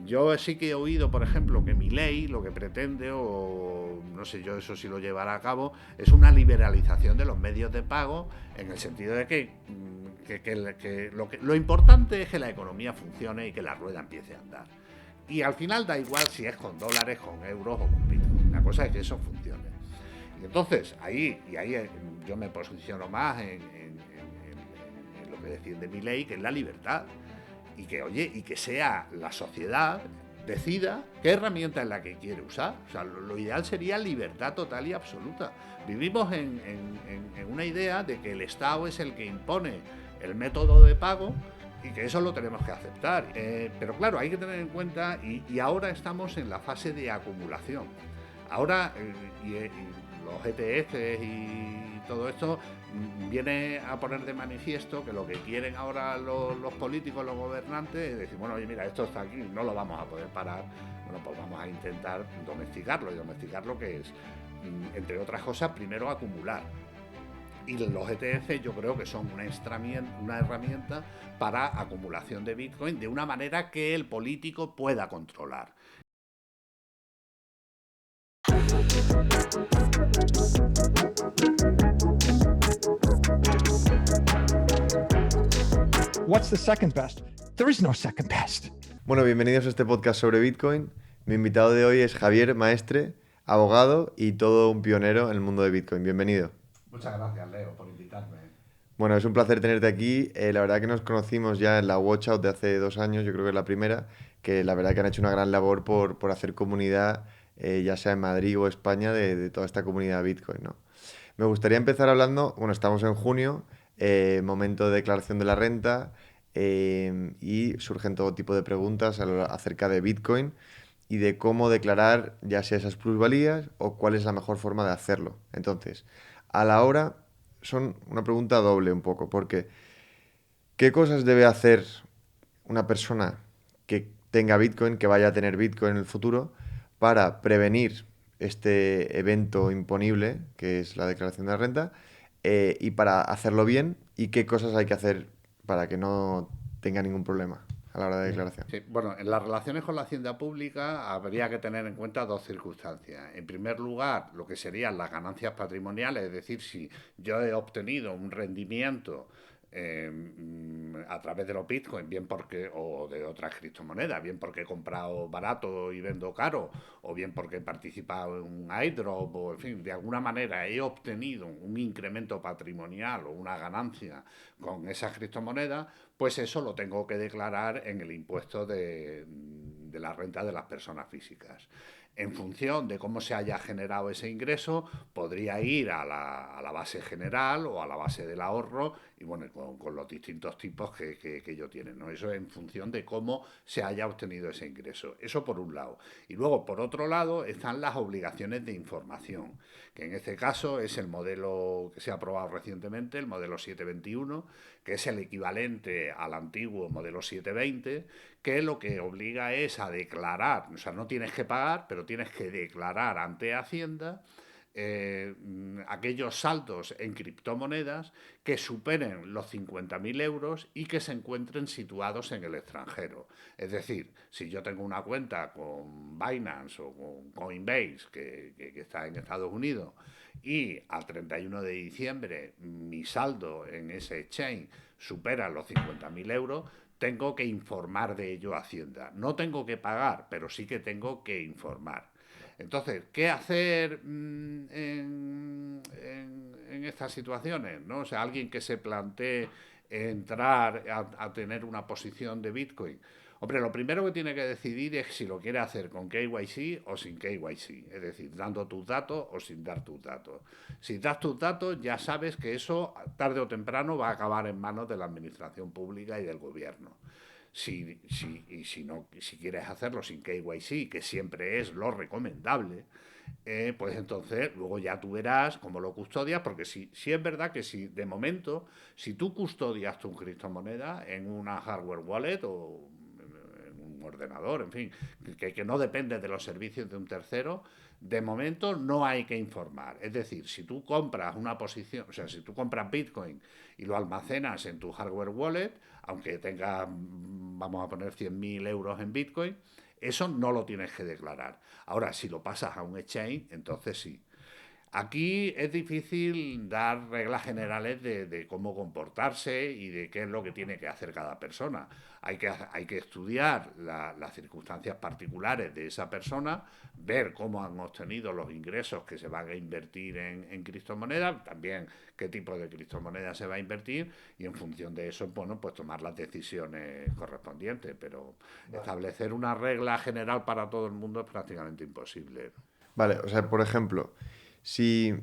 Yo sí que he oído, por ejemplo, que Milei lo que pretende, o no sé yo eso si lo llevará a cabo, es una liberalización de los medios de pago en el sentido de que lo importante es que la economía funcione y que la rueda empiece a andar. Y al final da igual si es con dólares, con euros o con bitcoin. La cosa es que eso funcione. Y entonces ahí yo me posiciono más en lo que defiende mi ley, que es la libertad. Y que, oye, y que sea la sociedad decida qué herramienta es la que quiere usar. O sea, lo ideal sería libertad total y absoluta. Vivimos en una idea de que el Estado es el que impone el método de pago y que eso lo tenemos que aceptar. Pero claro, hay que tener en cuenta, y ahora estamos en la fase de acumulación. Ahora, y los ETFs y todo esto viene a poner de manifiesto que lo que quieren ahora los políticos, los gobernantes, es decir, bueno, oye, mira, esto está aquí, no lo vamos a poder parar, bueno, pues vamos a intentar domesticarlo. Y domesticarlo, que es, entre otras cosas, primero acumular. Y los ETF yo creo que son una herramienta para acumulación de Bitcoin de una manera que el político pueda controlar. What's the second best? There is no second best. Bueno, bienvenidos a este podcast sobre Bitcoin. Mi invitado de hoy es Javier Maestre, abogado y todo un pionero en el mundo de Bitcoin. Bienvenido. Muchas gracias, Leo, por invitarme. Bueno, es un placer tenerte aquí. La verdad que nos conocimos ya en la Watchout de hace 2 años, yo creo que es la primera, que la verdad que han hecho una gran labor por hacer comunidad, ya sea en Madrid o España, de toda esta comunidad Bitcoin, ¿no? Me gustaría empezar hablando, bueno, estamos en junio, momento de declaración de la renta, y surgen todo tipo de preguntas acerca de Bitcoin y de cómo declarar ya sea esas plusvalías o cuál es la mejor forma de hacerlo. Entonces, a la hora son una pregunta doble un poco, porque ¿qué cosas debe hacer una persona que tenga Bitcoin, que vaya a tener Bitcoin en el futuro, para prevenir este evento imponible, que es la declaración de la renta, y para hacerlo bien, y qué cosas hay que hacer para que no tenga ningún problema a la hora de declaración? Sí, bueno, en las relaciones con la hacienda pública habría que tener en cuenta dos circunstancias. En primer lugar, lo que serían las ganancias patrimoniales, es decir, si yo he obtenido un rendimiento a través de los bitcoins, bien porque, o de otras criptomonedas, bien porque he comprado barato y vendo caro, o bien porque he participado en un airdrop, o en fin, de alguna manera he obtenido un incremento patrimonial o una ganancia con esas criptomonedas, pues eso lo tengo que declarar en el impuesto de la renta de las personas físicas. En función de cómo se haya generado ese ingreso, podría ir a la base general o a la base del ahorro, y bueno, con los distintos tipos que ello tiene, ¿no? Eso en función de cómo se haya obtenido ese ingreso. Eso por un lado. Y luego, por otro lado, están las obligaciones de información, que en este caso es el modelo que se ha aprobado recientemente, el modelo 721, que es el equivalente al antiguo modelo 720, que lo que obliga es a declarar, o sea, no tienes que pagar, pero tienes que declarar ante Hacienda aquellos saldos en criptomonedas que superen los 50.000 euros y que se encuentren situados en el extranjero. Es decir, si yo tengo una cuenta con Binance o con Coinbase, que está en Estados Unidos, y al 31 de diciembre mi saldo en ese exchange supera los 50.000 euros, tengo que informar de ello a Hacienda. No tengo que pagar, pero sí que tengo que informar. Entonces, ¿qué hacer en estas situaciones? ¿No? O sea, alguien que se plantee entrar a tener una posición de Bitcoin. Hombre, lo primero que tiene que decidir es si lo quiere hacer con KYC o sin KYC, es decir, dando tus datos o sin dar tus datos. Si das tus datos, ya sabes que eso tarde o temprano va a acabar en manos de la administración pública y del gobierno. Si quieres hacerlo sin KYC, que siempre es lo recomendable, pues entonces luego ya tú verás cómo lo custodias, porque si es verdad que si de momento, si tú custodias tu criptomoneda en una hardware wallet o en un ordenador, en fin, que no depende de los servicios de un tercero, de momento no hay que informar. Es decir, si tú compras una posición, o sea, si tú compras Bitcoin y lo almacenas en tu hardware wallet, aunque tengas, vamos a poner 100.000 euros en Bitcoin, Eso no lo tienes que declarar. Ahora, si lo pasas a un exchange, entonces sí. Aquí es difícil dar reglas generales de cómo comportarse y de qué es lo que tiene que hacer cada persona. Hay que estudiar las circunstancias particulares de esa persona, ver cómo han obtenido los ingresos que se van a invertir en criptomonedas, también qué tipo de criptomonedas se va a invertir y en función de eso, bueno, pues tomar las decisiones correspondientes. Pero establecer una regla general para todo el mundo es prácticamente imposible. Vale, o sea, por ejemplo, si,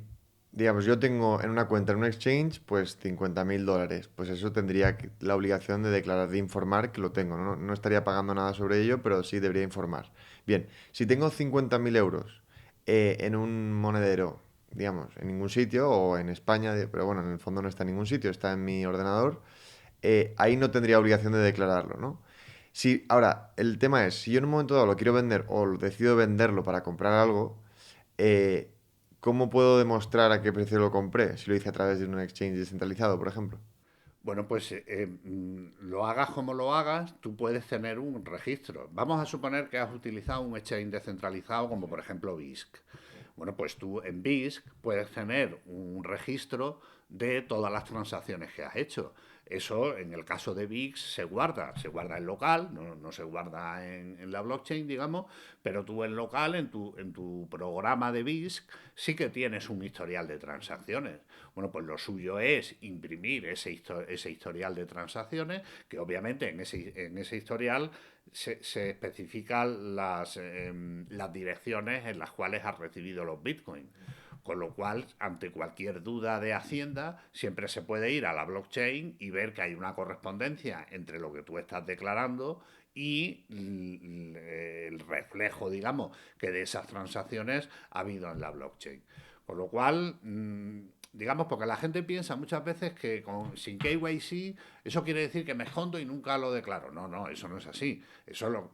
digamos, yo tengo en una cuenta en un exchange, pues 50.000 dólares, pues eso tendría la obligación de declarar, de informar que lo tengo, ¿no? No estaría pagando nada sobre ello, pero sí debería informar. Bien, si tengo 50.000 euros en un monedero, digamos, en ningún sitio, o en España, pero bueno, en el fondo no está en ningún sitio, está en mi ordenador, ahí no tendría obligación de declararlo, ¿no? Si, ahora, el tema es, si yo en un momento dado lo quiero vender o decido venderlo para comprar algo, eh, ¿cómo puedo demostrar a qué precio lo compré? Si lo hice a través de un exchange descentralizado, por ejemplo. Bueno, pues lo hagas como lo hagas, tú puedes tener un registro. Vamos a suponer que has utilizado un exchange descentralizado como por ejemplo BISC. Bueno, pues tú en BISC puedes tener un registro de todas las transacciones que has hecho. Eso en el caso de VIX se guarda en local, no se guarda en la blockchain, digamos, pero tú en local, en tu programa de BISC, sí que tienes un historial de transacciones. Bueno, pues lo suyo es imprimir ese historial de transacciones, que obviamente en ese historial se especifican las direcciones en las cuales has recibido los bitcoins. Con lo cual, ante cualquier duda de Hacienda, siempre se puede ir a la blockchain y ver que hay una correspondencia entre lo que tú estás declarando y el reflejo, digamos, que de esas transacciones ha habido en la blockchain. Con lo cual, digamos, porque la gente piensa muchas veces que sin KYC eso quiere decir que me escondo y nunca lo declaro. No, no, eso no es así.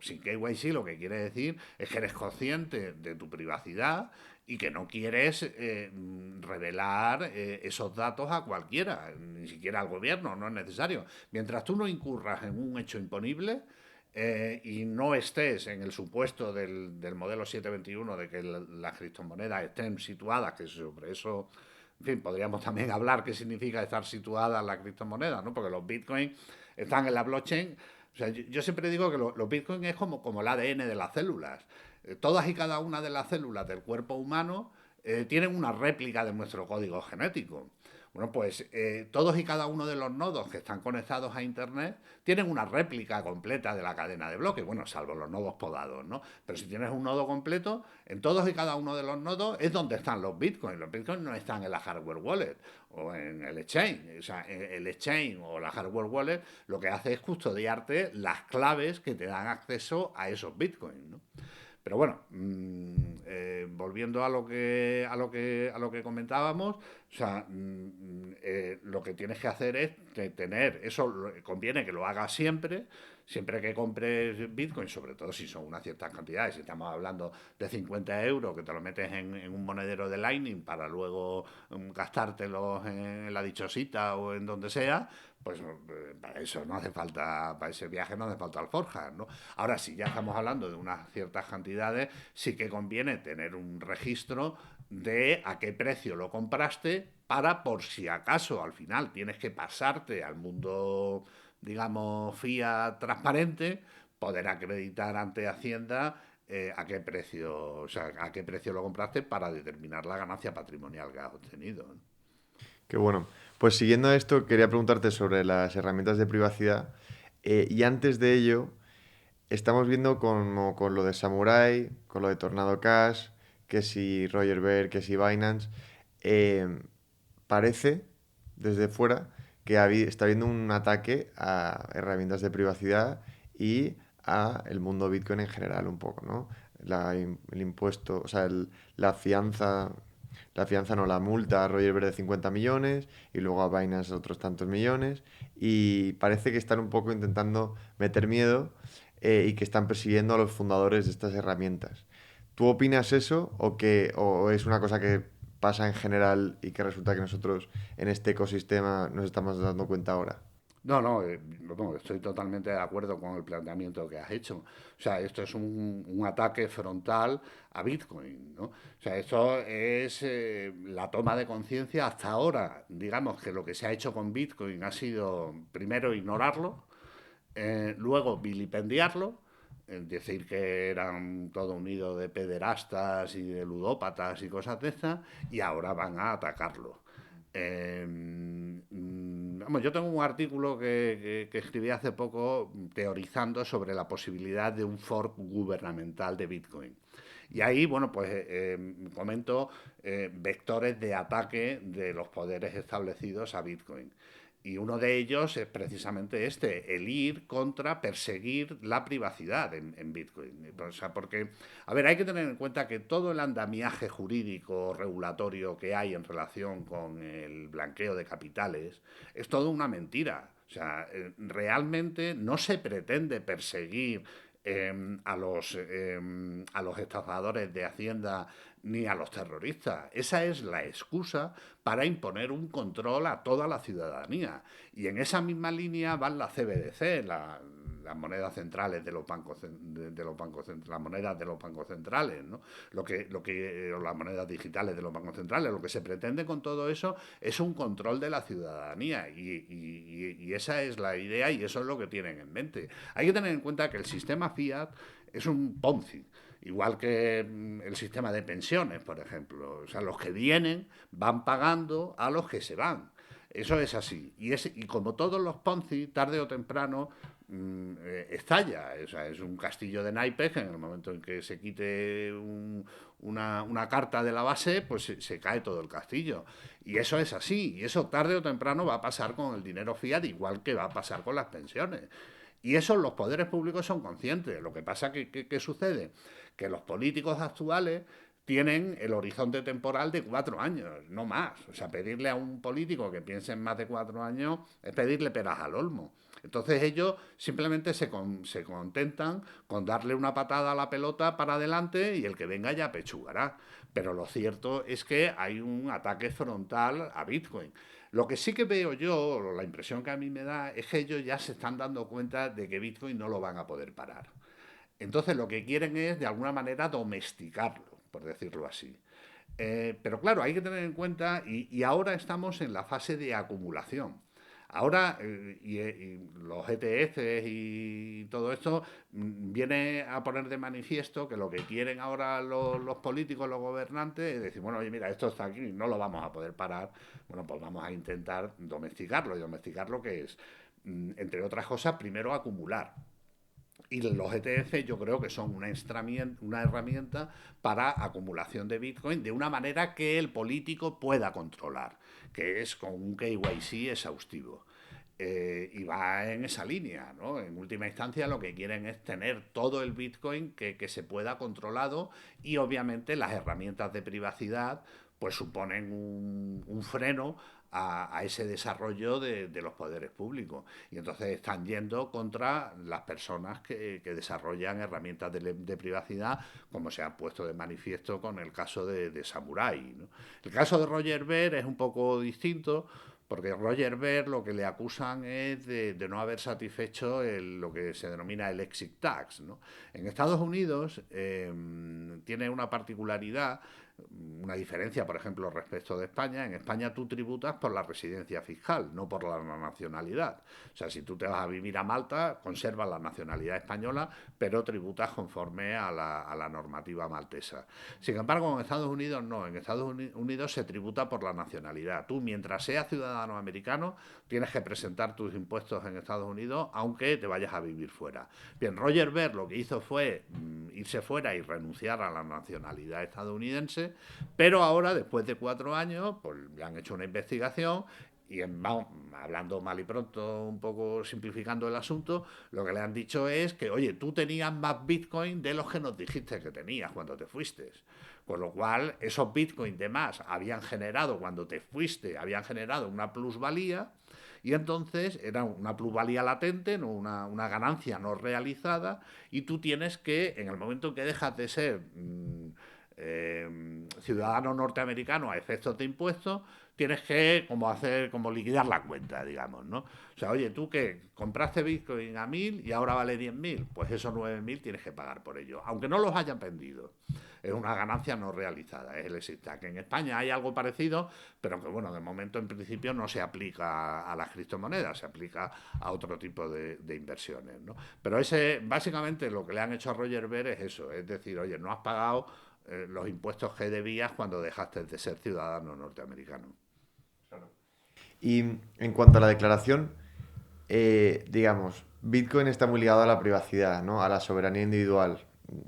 Sin KYC lo que quiere decir es que eres consciente de tu privacidad y que no quieres revelar esos datos a cualquiera, ni siquiera al gobierno, no es necesario. Mientras tú no incurras en un hecho imponible, y no estés en el supuesto del modelo 721 de que las criptomonedas estén situadas, que sobre eso, en fin, podríamos también hablar qué significa estar situada la criptomoneda, ¿no? Porque los bitcoins están en la blockchain. O sea, yo siempre digo que los bitcoins es como el ADN de las células. Todas y cada una de las células del cuerpo humano tienen una réplica de nuestro código genético. Bueno, pues todos y cada uno de los nodos que están conectados a Internet tienen una réplica completa de la cadena de bloques, bueno, salvo los nodos podados, ¿no? Pero si tienes un nodo completo, en todos y cada uno de los nodos es donde están los bitcoins. Los bitcoins no están en la hardware wallet o en el exchange. O sea, el exchange o la hardware wallet lo que hace es custodiarte las claves que te dan acceso a esos bitcoins, ¿no? Pero bueno, volviendo a lo que comentábamos, o sea, lo que tienes que hacer es tener, conviene que lo hagas siempre, siempre que compres Bitcoin, sobre todo si son unas ciertas cantidades, si estamos hablando de 50 euros que te lo metes en un monedero de Lightning para luego gastártelos en la dichosita o en donde sea, pues para eso no hace falta, para ese viaje no hace falta alforjas, ¿no? Ahora, si ya estamos hablando de unas ciertas cantidades, sí que conviene tener un registro de a qué precio lo compraste para, por si acaso, al final tienes que pasarte al mundo, digamos, fiat transparente, poder acreditar ante Hacienda a qué precio, o sea, a qué precio lo compraste para determinar la ganancia patrimonial que has obtenido, ¿no? Qué bueno. Pues siguiendo esto, quería preguntarte sobre las herramientas de privacidad. Y antes de ello, estamos viendo como con lo de Samurai, con lo de Tornado Cash, que si Roger Ver, que si Binance, eh, parece desde fuera que está habiendo un ataque a herramientas de privacidad y a el mundo Bitcoin en general un poco, ¿no? El impuesto, o sea, la fianza no, la multa a Roger Ver de 50 millones y luego a Binance otros tantos millones y parece que están un poco intentando meter miedo y que están persiguiendo a los fundadores de estas herramientas. ¿Tú opinas eso o es una cosa que pasa en general y que resulta que nosotros en este ecosistema nos estamos dando cuenta ahora? No, estoy totalmente de acuerdo con el planteamiento que has hecho. O sea, esto es un ataque frontal a Bitcoin, ¿no? O sea, esto es la toma de conciencia hasta ahora. Digamos que lo que se ha hecho con Bitcoin ha sido primero ignorarlo, luego vilipendiarlo, es decir, que eran todo un nido de pederastas y de ludópatas y cosas de estas, y ahora van a atacarlo. Vamos, yo tengo un artículo que escribí hace poco teorizando sobre la posibilidad de un fork gubernamental de Bitcoin. Y ahí, bueno, pues comento vectores de ataque de los poderes establecidos a Bitcoin. Y uno de ellos es precisamente este, el ir contra, perseguir la privacidad en Bitcoin. O sea, porque, a ver, hay que tener en cuenta que todo el andamiaje jurídico regulatorio que hay en relación con el blanqueo de capitales es todo una mentira. O sea, realmente no se pretende perseguir a los estafadores de Hacienda ni a los terroristas. Esa es la excusa para imponer un control a toda la ciudadanía. Y en esa misma línea van las CBDC, las monedas centrales de los bancos, las monedas de los bancos centrales, ¿no? Las monedas digitales de los bancos centrales. Lo que se pretende con todo eso es un control de la ciudadanía y esa es la idea y eso es lo que tienen en mente. Hay que tener en cuenta que el sistema fiat es un Ponzi. Igual que el sistema de pensiones, por ejemplo. O sea, los que vienen van pagando a los que se van. Eso es así. Y como todos los Ponzi, tarde o temprano estalla. O sea, es un castillo de naipes que en el momento en que se quite una carta de la base, pues se cae todo el castillo. Y eso es así. Y eso tarde o temprano va a pasar con el dinero fiat, igual que va a pasar con las pensiones. Y eso los poderes públicos son conscientes. Lo que pasa que sucede que los políticos actuales tienen el horizonte temporal de 4 años, no más. O sea, pedirle a un político que piense en más de 4 años es pedirle peras al olmo. Entonces ellos simplemente se contentan con darle una patada a la pelota para adelante y el que venga ya pechugará. Pero lo cierto es que hay un ataque frontal a Bitcoin. Lo que sí que veo yo, la impresión que a mí me da, es que ellos ya se están dando cuenta de que Bitcoin no lo van a poder parar. Entonces lo que quieren es, de alguna manera, domesticarlo, por decirlo así. Pero claro, hay que tener en cuenta, y ahora estamos en la fase de acumulación. Ahora, y los ETFs y todo esto viene a poner de manifiesto que lo que quieren ahora los políticos, los gobernantes, es decir, bueno, oye, mira, esto está aquí, no lo vamos a poder parar, bueno, pues vamos a intentar domesticarlo. Y domesticarlo que es, entre otras cosas, primero acumular. Y los ETF yo creo que son una herramienta para acumulación de Bitcoin de una manera que el político pueda controlar, que es con un KYC exhaustivo. Y va en esa línea, ¿no? En última instancia lo que quieren es tener todo el Bitcoin que se pueda controlado y obviamente las herramientas de privacidad pues suponen un freno a ese desarrollo de los poderes públicos. Y entonces están yendo contra las personas que desarrollan herramientas de privacidad, como se ha puesto de manifiesto con el caso de Samurai, ¿no? El caso de Roger Ver es un poco distinto, porque Roger Ver lo que le acusan es de no haber satisfecho lo que se denomina el exit tax, ¿no? En Estados Unidos tiene una particularidad, una diferencia, por ejemplo, respecto de España. En España tú tributas por la residencia fiscal, no por la nacionalidad. O sea, si tú te vas a vivir a Malta, conservas la nacionalidad española, pero tributas conforme a la normativa maltesa. Sin embargo, en Estados Unidos no. En Estados Unidos se tributa por la nacionalidad. Tú, mientras seas ciudadano americano, tienes que presentar tus impuestos en Estados Unidos, aunque te vayas a vivir fuera. Bien, Roger Ver lo que hizo fue irse fuera y renunciar a la nacionalidad estadounidense, pero ahora, después de 4 años, pues le han hecho una investigación y vamos, hablando mal y pronto, un poco simplificando el asunto, lo que le han dicho es que, oye, tú tenías más Bitcoin de los que nos dijiste que tenías cuando te fuiste. Con lo cual, esos Bitcoin de más habían generado, cuando te fuiste, habían generado una plusvalía, y entonces era una plusvalía latente, no una ganancia no realizada, y tú tienes que, en el momento en que dejas de ser ciudadano norteamericano a efectos de impuestos, tienes que como liquidar la cuenta, digamos, ¿no? O sea, oye, tú que compraste Bitcoin a 1.000 y ahora vale 10.000, pues esos 9.000 tienes que pagar por ello, aunque no los hayan vendido. Es una ganancia no realizada, es el exit tax. En España hay algo parecido, pero que bueno, de momento en principio no se aplica a las criptomonedas, se aplica a otro tipo de inversiones, ¿no? Pero básicamente lo que le han hecho a Roger Ver es eso, es decir, oye, no has pagado los impuestos que debías cuando dejaste de ser ciudadano norteamericano. Y en cuanto a la declaración, digamos, Bitcoin está muy ligado a la privacidad, ¿no? A la soberanía individual.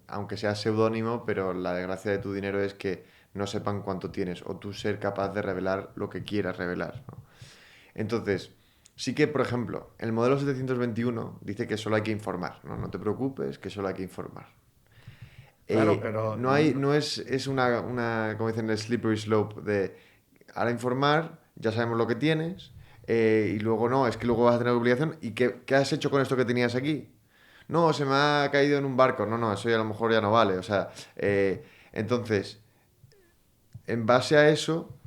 Aunque sea seudónimo, pero la desgracia de tu dinero es que no sepan cuánto tienes o tú ser capaz de revelar lo que quieras revelar, ¿no? Entonces, sí que, por ejemplo, el modelo 721 dice que solo hay que informar, ¿no? No te preocupes, que solo hay que informar. Claro, pero No es como dicen, el slippery slope de ahora informar, ya sabemos lo que tienes, y luego no, es que luego vas a tener obligación. ¿Y qué has hecho con esto que tenías aquí? No, se me ha caído en un barco. No, eso ya a lo mejor ya no vale. O sea, entonces, en base a eso,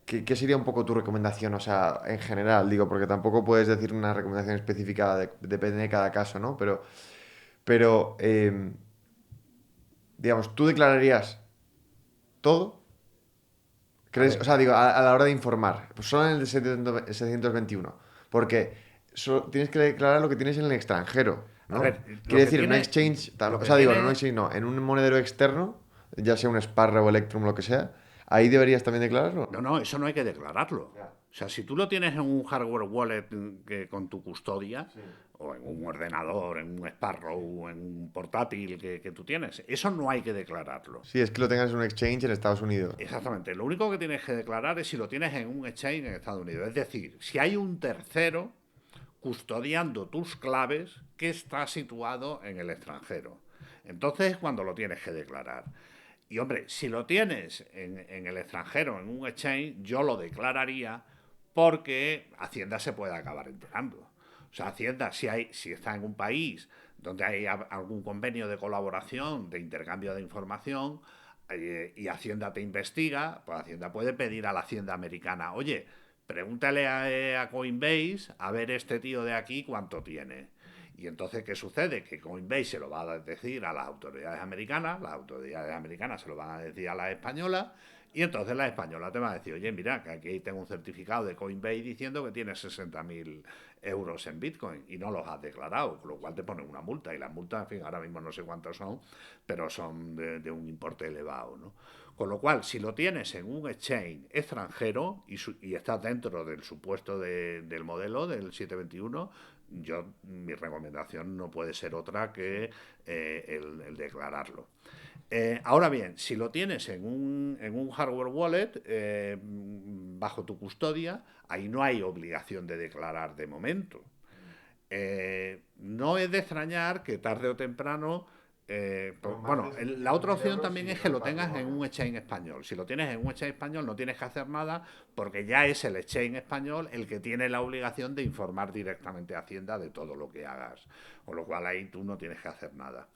¿qué sería un poco tu recomendación? O sea, en general, digo, porque tampoco puedes decir una recomendación específica, depende de cada caso, ¿no? Pero digamos, ¿tú declararías todo? a ¿Crees? O ver, sea, digo, a la hora de informar, pues solo en el 721, porque tienes que declarar lo que tienes en el extranjero, a ¿no? ver, lo Quiere que decir, en un tiene, exchange, lo o que sea, digo, en un tiene exchange no, en un monedero externo, ya sea un Sparrow o Electrum, lo que sea, ahí deberías también declararlo. No, no, eso no hay que declararlo. Ya. O sea, si tú lo tienes en un hardware wallet con tu custodia, Sí. o en un ordenador, en un Sparrow, en un portátil que tú tienes, eso no hay que declararlo. Sí, es que lo tengas en un exchange en Estados Unidos. Exactamente. Lo único que tienes que declarar es si lo tienes en un exchange en Estados Unidos. Es decir, si hay un tercero custodiando tus claves que está situado en el extranjero. Entonces es cuando lo tienes que declarar. Y hombre, si lo tienes en el extranjero, en un exchange, yo lo declararía porque Hacienda se puede acabar enterando. O sea, Hacienda, si está en un país donde hay algún convenio de colaboración, de intercambio de información, y Hacienda te investiga, pues Hacienda puede pedir a la Hacienda americana, oye, pregúntale a Coinbase a ver este tío de aquí cuánto tiene. Y entonces, ¿qué sucede? Que Coinbase se lo va a decir a las autoridades americanas se lo van a decir a las españolas, y entonces las españolas te van a decir, oye, mira, que aquí tengo un certificado de Coinbase diciendo que tienes 60.000 euros en Bitcoin y no los has declarado, con lo cual te ponen una multa, y las multas, en fin, ahora mismo no sé cuántas son, pero son de un importe elevado, ¿no? Con lo cual, si lo tienes en un exchange extranjero y estás dentro del supuesto del modelo del 721, mi recomendación no puede ser otra que el declararlo. Ahora bien, si lo tienes en un hardware wallet bajo tu custodia, ahí no hay obligación de declarar de momento. No es de extrañar que tarde o temprano. Con más Bueno, de la otra 700.000 opción euros también sí, es no que hay lo tengas en patrimonio. un exchange español. Si lo tienes en un exchange español no tienes que hacer nada porque ya es el exchange español el que tiene la obligación de informar directamente a Hacienda de todo lo que hagas. Con lo cual ahí tú no tienes que hacer nada.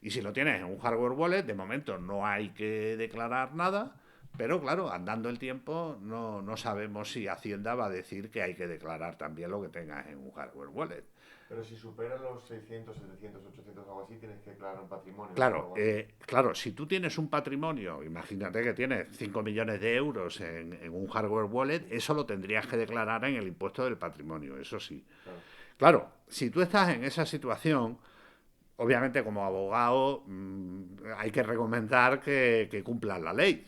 Y si lo tienes en un hardware wallet, de momento no hay que declarar nada. Pero claro, andando el tiempo, no sabemos si Hacienda va a decir que hay que declarar también lo que tengas en un hardware wallet. Pero si supera los 600, 700, 800 o algo así, tienes que declarar un patrimonio, ¿no? O Claro, algo así. claro, si tú tienes un patrimonio, imagínate que tienes 5 millones de euros en un hardware wallet, eso lo tendrías que declarar en el impuesto del patrimonio, eso sí. Claro. Claro, si tú estás en esa situación, obviamente como abogado hay que recomendar que cumplas la ley.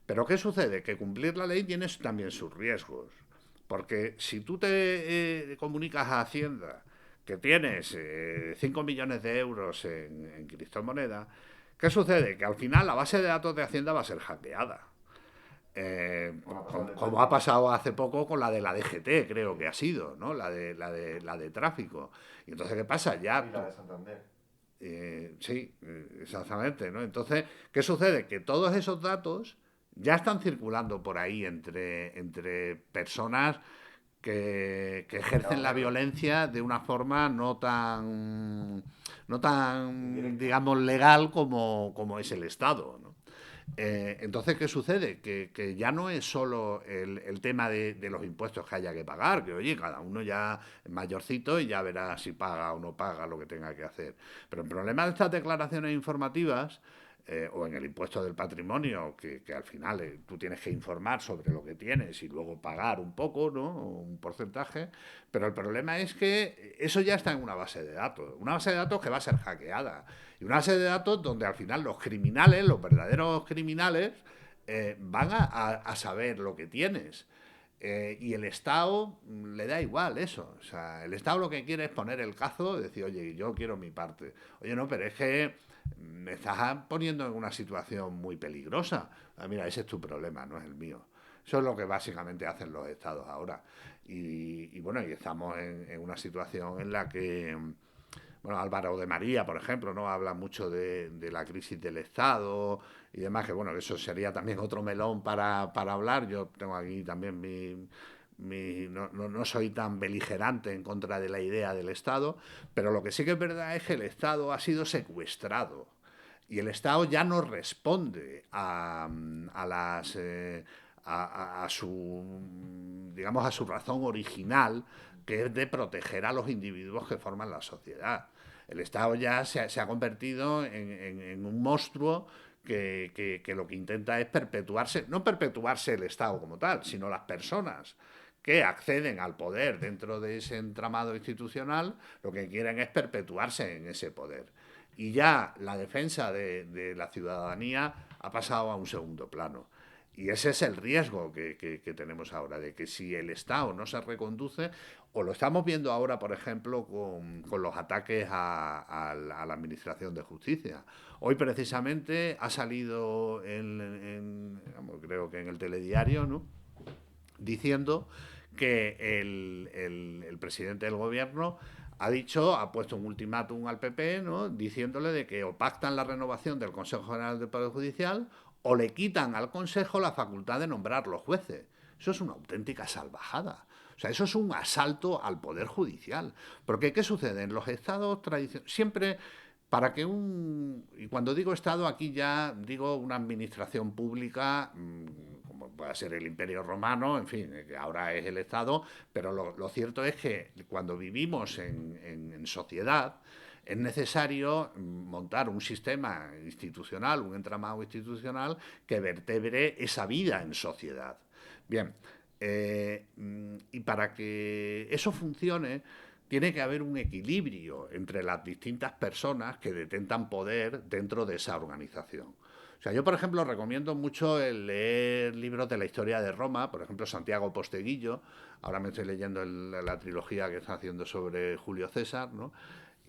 Pero ¿qué sucede? Que cumplir la ley tiene también sus riesgos. Porque si tú te comunicas a Hacienda que tienes 5 millones de euros en criptomoneda, ¿qué sucede? Que al final la base de datos de Hacienda va a ser hackeada. Como ha pasado en el Como ha tráfico. pasado hace poco con la de la DGT, creo que ha sido, ¿no? La de tráfico. Y entonces, ¿qué pasa? Y Ya la de Santander. sí, exactamente, ¿no? Entonces, ¿qué sucede? Que todos esos datos ya están circulando por ahí entre personas que ejercen Mercado la negro. violencia de una forma no tan, Indirecta. digamos, legal como es el Estado, ¿no? Entonces, ¿qué sucede? Que ya no es solo el tema de los impuestos que haya que pagar, que oye, cada uno ya es mayorcito y ya verá si paga o no paga lo que tenga que hacer. Pero el problema de estas declaraciones informativas, o en el impuesto del patrimonio, que al final tú tienes que informar sobre lo que tienes y luego pagar un poco, ¿no? Un porcentaje, pero el problema es que eso ya está en una base de datos que va a ser hackeada, y una base de datos donde al final los criminales, los verdaderos criminales, van a saber lo que tienes. Y el Estado le da igual eso. O sea, el Estado lo que quiere es poner el cazo y decir, oye, yo quiero mi parte. Oye, no, pero es que me estás poniendo en una situación muy peligrosa. Ah, mira, ese es tu problema, no es el mío. Eso es lo que básicamente hacen los Estados ahora. Y bueno, y estamos en una situación en la que, bueno, Álvaro de María, por ejemplo, ¿no? Habla mucho de la crisis del Estado y demás, que bueno, eso sería también otro melón para hablar. Yo tengo aquí también no soy tan beligerante en contra de la idea del Estado, pero lo que sí que es verdad es que el Estado ha sido secuestrado y el Estado ya no responde a las a su, digamos, a su razón original, que es de proteger a los individuos que forman la sociedad. El Estado ya se ha convertido en un monstruo que lo que intenta es perpetuarse, no perpetuarse el Estado como tal, sino las personas que acceden al poder dentro de ese entramado institucional, lo que quieren es perpetuarse en ese poder. Y ya la defensa de la ciudadanía ha pasado a un segundo plano. Y ese es el riesgo que tenemos ahora, de que si el Estado no se reconduce, o lo estamos viendo ahora, por ejemplo, con los ataques a la Administración de Justicia. Hoy precisamente ha salido, creo que en el telediario, ¿no?, diciendo que el presidente del gobierno ha puesto un ultimátum al PP, ¿no?, diciéndole de que o pactan la renovación del Consejo General del Poder Judicial o le quitan al Consejo la facultad de nombrar los jueces. Eso es una auténtica salvajada. O sea, eso es un asalto al Poder Judicial. Porque, ¿qué sucede? En los estados tradicionales, siempre para que y cuando digo Estado, aquí ya digo una administración pública, como pueda ser el Imperio Romano, en fin, que ahora es el Estado, pero lo cierto es que cuando vivimos en sociedad, es necesario montar un sistema institucional, un entramado institucional que vertebre esa vida en sociedad. Bien, y para que eso funcione, tiene que haber un equilibrio entre las distintas personas que detentan poder dentro de esa organización. O sea, yo, por ejemplo, recomiendo mucho el leer libros de la historia de Roma, por ejemplo, Santiago Posteguillo. Ahora me estoy leyendo la trilogía que está haciendo sobre Julio César, ¿no?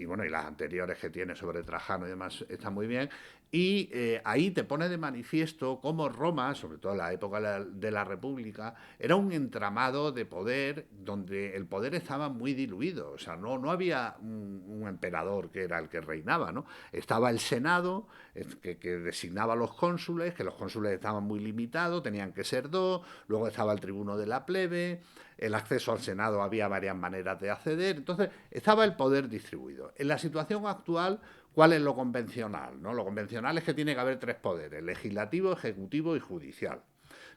Y bueno, y las anteriores que tiene sobre Trajano y demás están muy bien. Y ahí te pone de manifiesto cómo Roma, sobre todo en la época de la República, era un entramado de poder donde el poder estaba muy diluido. O sea, no había un emperador que era el que reinaba, ¿no? Estaba el Senado, que designaba a los cónsules, que los cónsules estaban muy limitados, tenían que ser dos. Luego estaba el tribuno de la plebe. El acceso al Senado, había varias maneras de acceder. Entonces, estaba el poder distribuido. En la situación actual, ¿cuál es lo convencional? ¿No? Lo convencional es que tiene que haber tres poderes: legislativo, ejecutivo y judicial.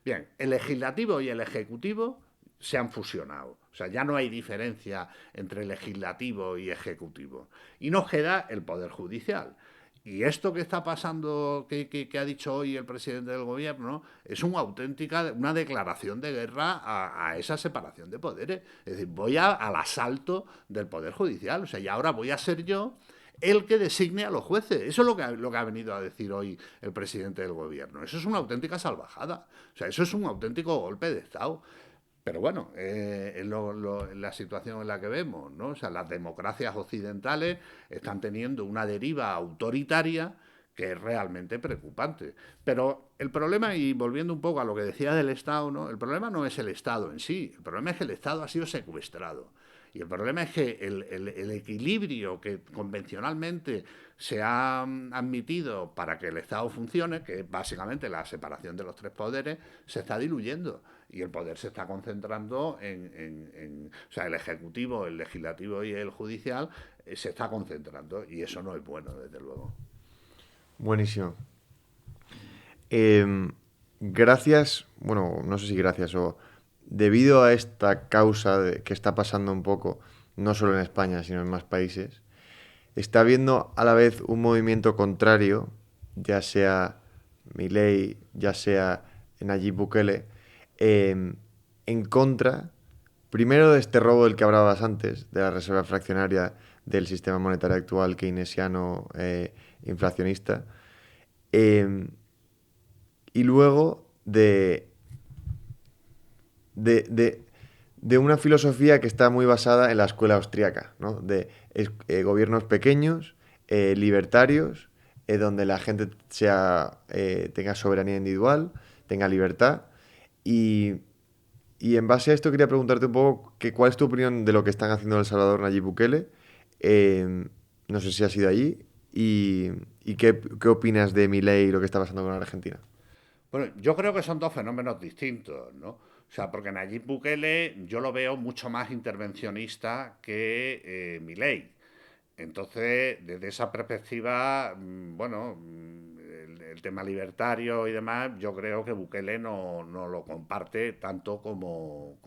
Bien, el legislativo y el ejecutivo se han fusionado. O sea, ya no hay diferencia entre legislativo y ejecutivo. Y nos queda el poder judicial. Y esto que está pasando, que ha dicho hoy el presidente del gobierno, es una declaración de guerra a esa separación de poderes. Es decir, voy al asalto del poder judicial. O sea, y ahora voy a ser yo el que designe a los jueces. Eso es lo que ha venido a decir hoy el presidente del gobierno. Eso es una auténtica salvajada. O sea, eso es un auténtico golpe de Estado. Pero bueno, es la situación en la que vemos, ¿no? O sea, las democracias occidentales están teniendo una deriva autoritaria que es realmente preocupante. Pero el problema, y volviendo un poco a lo que decía del Estado, ¿no?, el problema no es el Estado en sí, el problema es que el Estado ha sido secuestrado. Y el problema es que el equilibrio que convencionalmente se ha admitido para que el Estado funcione, que es básicamente la separación de los tres poderes, se está diluyendo. Y el poder se está concentrando o sea, el ejecutivo, el legislativo y el judicial se está concentrando. Y eso no es bueno, desde luego. Buenísimo. Em, gracias, bueno, no sé si gracias o debido a esta causa que está pasando un poco, no solo en España, sino en más países, está habiendo a la vez un movimiento contrario, ya sea Milei, ya sea Nayib Bukele, em, en contra, primero de este robo del que hablabas antes, de la reserva fraccionaria del sistema monetario actual keynesiano inflacionista, em, y luego de, de- de una filosofía que está muy basada en la escuela austríaca, ¿no? Gobiernos pequeños, libertarios, donde la gente tenga soberanía individual, tenga libertad. Y, y en base a esto quería preguntarte un poco cuál es tu opinión de lo que están haciendo en El Salvador Nayib Bukele. No sé si has ido allí. Y qué opinas de Milei y lo que está pasando con Argentina. Bueno, yo creo que son dos fenómenos distintos, ¿no? O sea, porque Nayib Bukele yo lo veo mucho más intervencionista que Milei. Entonces, desde esa perspectiva, bueno, el tema libertario y demás, yo creo que Bukele no lo comparte tanto como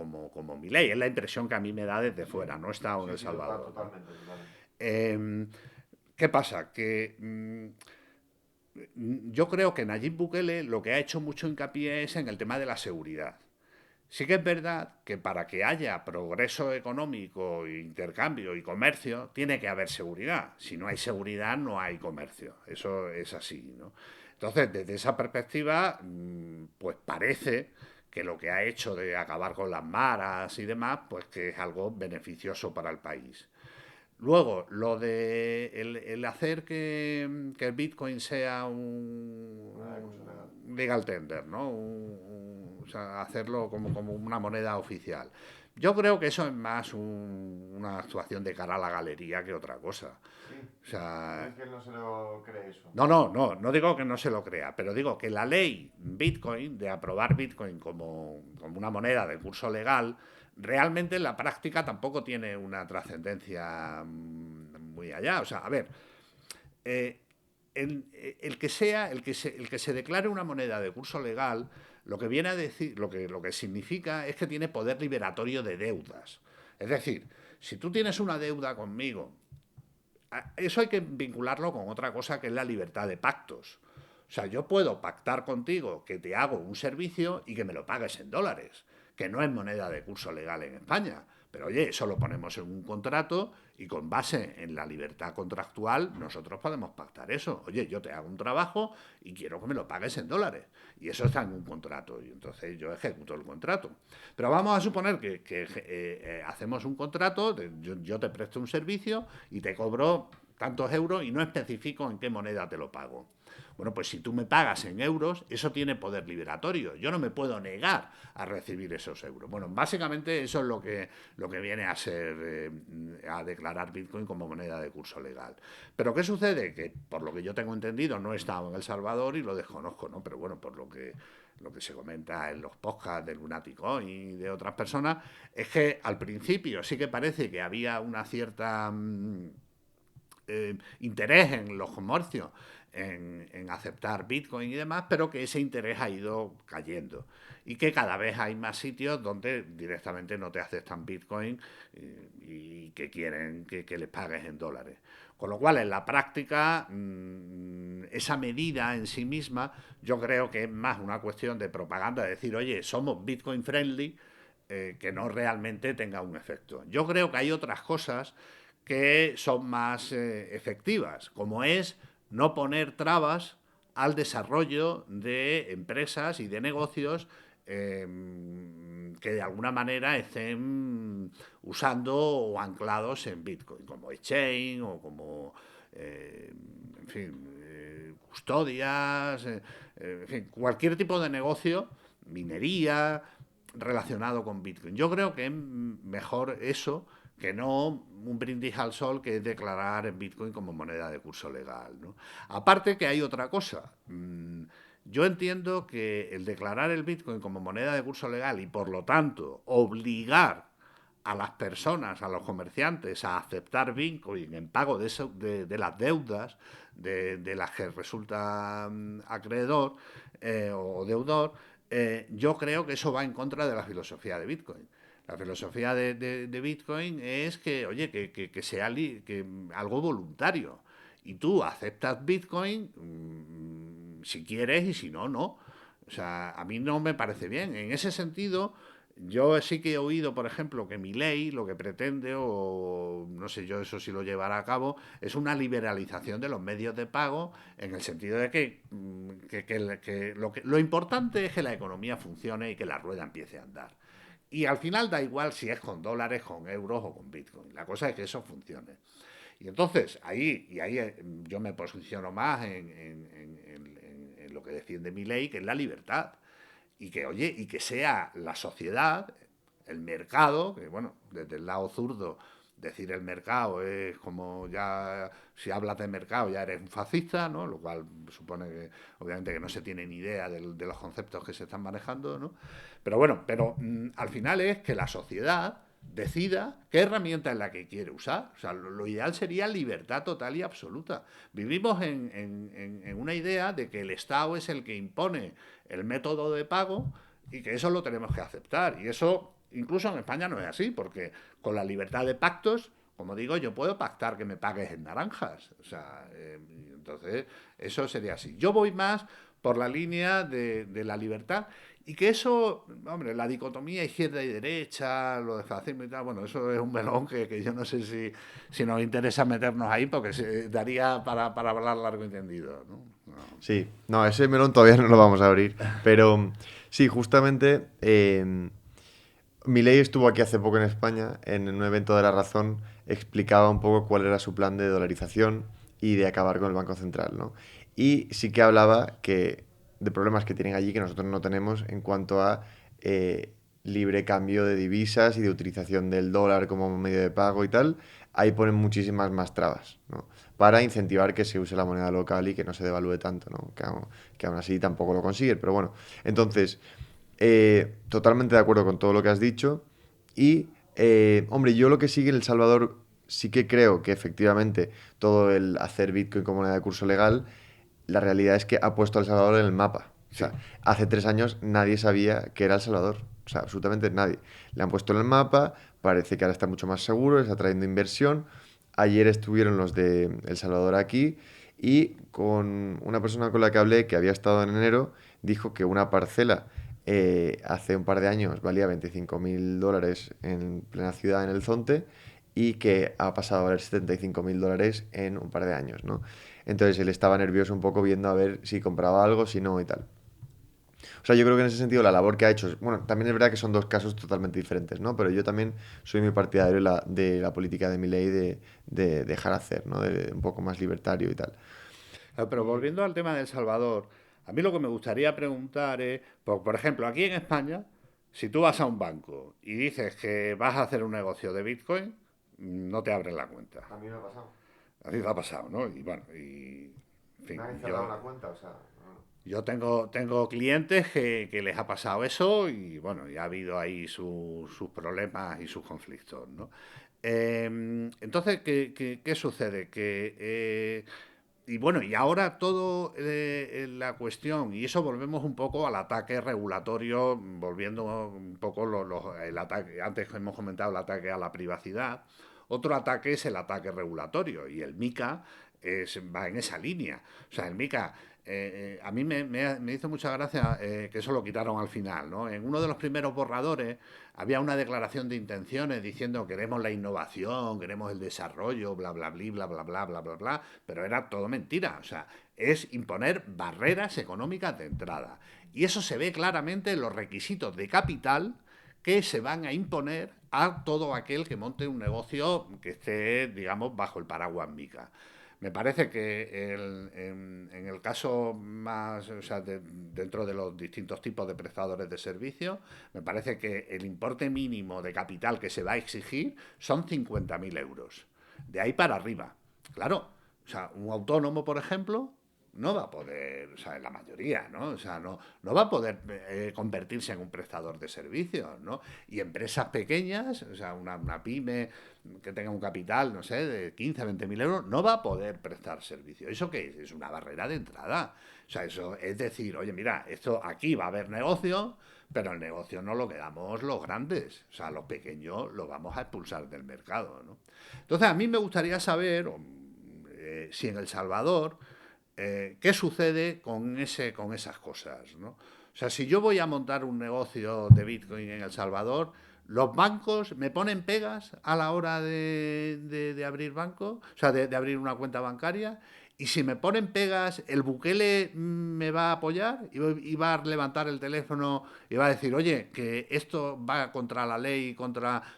Milei. Es la impresión que a mí me da desde Sí, fuera, no he estado en sí, El sí, Salvador, ¿no? totalmente, totalmente. Eh, ¿Qué pasa? Que yo creo que Nayib Bukele lo que ha hecho mucho hincapié es en el tema de la seguridad. Sí que es verdad que para que haya progreso económico, intercambio y comercio, tiene que haber seguridad. Si no hay seguridad, no hay comercio. Eso es así, ¿no? Entonces, desde esa perspectiva, pues parece que lo que ha hecho de acabar con las maras y demás, pues que es algo beneficioso para el país. Luego, lo de el hacer que el Bitcoin sea un legal tender, ¿no? O sea, hacerlo como una moneda oficial. Yo creo que eso es más una actuación de cara a la galería que otra cosa. Sí. O sea, ¿Crees que él no se lo cree eso? no digo que no se lo crea, pero digo que la ley Bitcoin, de aprobar Bitcoin como una moneda de curso legal, realmente en la práctica tampoco tiene una trascendencia muy allá. O sea, a ver, eh, el que se declare una moneda de curso legal, lo que viene a decir, lo que significa es que tiene poder liberatorio de deudas. Es decir, si tú tienes una deuda conmigo, eso hay que vincularlo con otra cosa que es la libertad de pactos. O sea, yo puedo pactar contigo que te hago un servicio y que me lo pagues en dólares, que no es moneda de curso legal en España. Pero oye, eso lo ponemos en un contrato y con base en la libertad contractual nosotros podemos pactar eso. Oye, yo te hago un trabajo y quiero que me lo pagues en dólares. Y eso está en un contrato y entonces yo ejecuto el contrato. Pero vamos a suponer que hacemos un contrato, yo te presto un servicio y te cobro tantos euros y no especifico en qué moneda te lo pago. Bueno, pues si tú me pagas en euros, eso tiene poder liberatorio. Yo no me puedo negar a recibir esos euros. Bueno, básicamente eso es lo que viene a ser, a declarar Bitcoin como moneda de curso legal. Pero ¿qué sucede? Que por lo que yo tengo entendido, no he estado en El Salvador y lo desconozco, ¿no? Pero bueno, por lo que se comenta en los podcasts de Lunatico y de otras personas, es que al principio sí que parece que había una cierta interés en los comercios en aceptar Bitcoin y demás, pero que ese interés ha ido cayendo y que cada vez hay más sitios donde directamente no te aceptan Bitcoin y que quieren que les pagues en dólares. Con lo cual, en la práctica, esa medida en sí misma, yo creo que es más una cuestión de propaganda, de decir, oye, somos Bitcoin friendly, que no realmente tenga un efecto. Yo creo que hay otras cosas que son más efectivas, como es no poner trabas al desarrollo de empresas y de negocios que de alguna manera estén usando o anclados en Bitcoin, como exchange o como, en fin, custodias, en fin, cualquier tipo de negocio, minería, relacionado con Bitcoin. Yo creo que es mejor eso que no un brindis al sol que es declarar en Bitcoin como moneda de curso legal, ¿no? Aparte que hay otra cosa. Yo entiendo que el declarar el Bitcoin como moneda de curso legal y por lo tanto obligar a las personas, a los comerciantes, a aceptar Bitcoin en pago de las deudas de las que resulta acreedor o deudor, yo creo que eso va en contra de la filosofía de Bitcoin. La filosofía de Bitcoin es que, oye, que sea algo voluntario. Y tú aceptas Bitcoin si quieres y si no, no. O sea, a mí no me parece bien. En ese sentido, yo sí que he oído, por ejemplo, que Milei lo que pretende, o no sé yo eso si lo llevará a cabo, es una liberalización de los medios de pago en el sentido de que lo importante es que la economía funcione y que la rueda empiece a andar. Y al final da igual si es con dólares, con euros o con Bitcoin. La cosa es que eso funcione. Y entonces ahí yo me posiciono más en lo que defiende mi ley, que es la libertad. Y que, oye, y que sea la sociedad, el mercado, que bueno, desde el lado zurdo, decir el mercado es como ya, si hablas de mercado ya eres un fascista, ¿no? Lo cual supone que, obviamente, que no se tiene ni idea de los conceptos que se están manejando, ¿no? Pero bueno, al final es que la sociedad decida qué herramienta es la que quiere usar. O sea, lo ideal sería libertad total y absoluta. Vivimos en una idea de que el Estado es el que impone el método de pago y que eso lo tenemos que aceptar. Y eso incluso en España no es así, porque con la libertad de pactos, como digo, yo puedo pactar que me pagues en naranjas. O sea, entonces eso sería así. Yo voy más por la línea de la libertad y que eso, hombre, la dicotomía izquierda y derecha, lo de fascismo y tal, bueno, eso es un melón que yo no sé si nos interesa meternos ahí porque se daría para hablar largo y tendido, ¿no? No. Sí, no, ese melón todavía no lo vamos a abrir. Pero sí, justamente Milei estuvo aquí hace poco en España, en un evento de La Razón, explicaba un poco cuál era su plan de dolarización y de acabar con el Banco Central, ¿no? Y sí que hablaba de problemas que tienen allí que nosotros no tenemos en cuanto a libre cambio de divisas y de utilización del dólar como medio de pago y tal. Ahí ponen muchísimas más trabas, ¿no? Para incentivar que se use la moneda local y que no se devalúe tanto, ¿no? Que aún así tampoco lo consiguen, pero bueno. Entonces, totalmente de acuerdo con todo lo que has dicho. Y, hombre, yo lo que sigue en El Salvador sí que creo que efectivamente todo el hacer Bitcoin como moneda de curso legal, la realidad es que ha puesto a El Salvador en el mapa. O Sí. sea, hace 3 años nadie sabía que era El Salvador. O sea, absolutamente nadie. Le han puesto en el mapa, parece que ahora está mucho más seguro, está trayendo inversión. Ayer estuvieron los de El Salvador aquí y con una persona con la que hablé que había estado en enero, dijo que una parcela hace un par de años valía $25.000 en plena ciudad en el Zonte y que ha pasado a valer $75.000 en un par de años, ¿no? Entonces él estaba nervioso un poco viendo a ver si compraba algo, si no y tal. O sea, yo creo que en ese sentido la labor que ha hecho, bueno, también es verdad que son dos casos totalmente diferentes, ¿no? Pero yo también soy muy partidario de la política de Milei de dejar hacer, ¿no? De un poco más libertario y tal. Pero volviendo al tema de El Salvador, a mí lo que me gustaría preguntar es, por ejemplo, aquí en España, si tú vas a un banco y dices que vas a hacer un negocio de Bitcoin, no te abren la cuenta. A mí me ha pasado. A ti te ha pasado, ¿no? Y bueno, en Me fin, han cerrado una cuenta, o sea, no. yo tengo clientes que les ha pasado eso y bueno, ya ha habido ahí sus problemas y sus conflictos, ¿no? Entonces, ¿qué sucede? Y bueno, y ahora todo la cuestión, y eso volvemos un poco al ataque regulatorio, volviendo un poco el ataque, antes hemos comentado el ataque a la privacidad, otro ataque es el ataque regulatorio, y el MICA va en esa línea. O sea, el MICA, a mí me hizo mucha gracia que eso lo quitaron al final, ¿no? En uno de los primeros borradores había una declaración de intenciones diciendo queremos la innovación, queremos el desarrollo, bla, bla, bla, bla, bla, bla, bla, bla, pero era todo mentira. O sea, es imponer barreras económicas de entrada. Y eso se ve claramente en los requisitos de capital que se van a imponer a todo aquel que monte un negocio que esté, digamos, bajo el paraguas MICA. Me parece que en el caso más, o sea, dentro de los distintos tipos de prestadores de servicios, me parece que el importe mínimo de capital que se va a exigir son 50.000 euros. De ahí para arriba. Claro, o sea, un autónomo, por ejemplo, no va a poder, o sea, en la mayoría, ¿no? O sea, no va a poder convertirse en un prestador de servicios, ¿no? Y empresas pequeñas, o sea, una pyme que tenga un capital, no sé, de 15, 20 mil euros, no va a poder prestar servicios. ¿Eso qué es? Es una barrera de entrada. O sea, eso es decir, oye, mira, esto aquí va a haber negocio, pero el negocio no lo quedamos los grandes. O sea, los pequeños los vamos a expulsar del mercado, ¿no? Entonces, a mí me gustaría saber si en El Salvador, ¿qué sucede con esas cosas, ¿no? O sea, si yo voy a montar un negocio de Bitcoin en El Salvador, los bancos me ponen pegas a la hora de abrir banco, o sea, de abrir una cuenta bancaria. Y si me ponen pegas, el Bukele me va a apoyar y va a levantar el teléfono y va a decir, oye, que esto va contra la ley,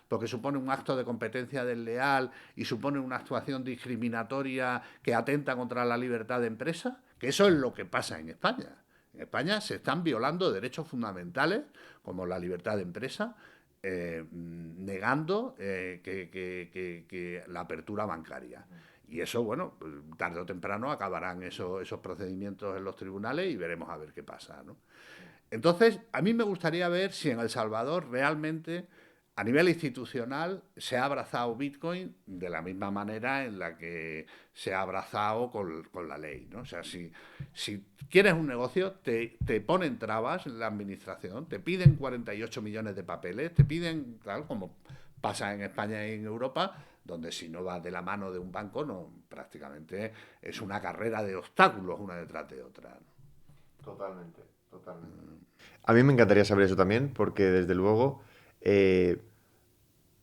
porque supone un acto de competencia desleal y supone una actuación discriminatoria que atenta contra la libertad de empresa, que eso es lo que pasa en España. En España se están violando derechos fundamentales como la libertad de empresa, negando que la apertura bancaria. Y eso, bueno, tarde o temprano acabarán esos procedimientos en los tribunales y veremos a ver qué pasa, ¿no? Entonces, a mí me gustaría ver si en El Salvador realmente, a nivel institucional, se ha abrazado Bitcoin de la misma manera en la que se ha abrazado con la ley, ¿no? O sea, si quieres un negocio, te ponen trabas en la administración, te piden 48 millones de papeles, te piden, claro, como pasa en España y en Europa, donde si no vas de la mano de un banco, no, prácticamente es una carrera de obstáculos una detrás de otra, ¿no? Totalmente, totalmente. A mí me encantaría saber eso también, porque desde luego eh,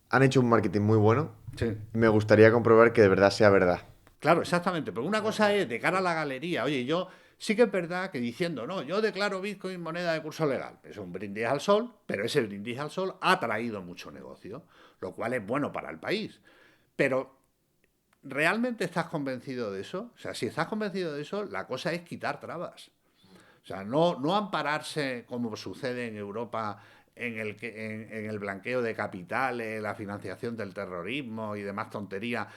han hecho un marketing muy bueno. Sí. Me gustaría comprobar que de verdad sea verdad. Claro, exactamente. Pero una cosa es de cara a la galería. Oye, yo sí que es verdad que diciendo, no, yo declaro Bitcoin moneda de curso legal. Es un brindis al sol, pero ese brindis al sol ha traído mucho negocio, lo cual es bueno para el país. Pero, ¿realmente estás convencido de eso? O sea, si estás convencido de eso, la cosa es quitar trabas. O sea, no ampararse como sucede en Europa en el blanqueo de capitales, la financiación del terrorismo y demás tonterías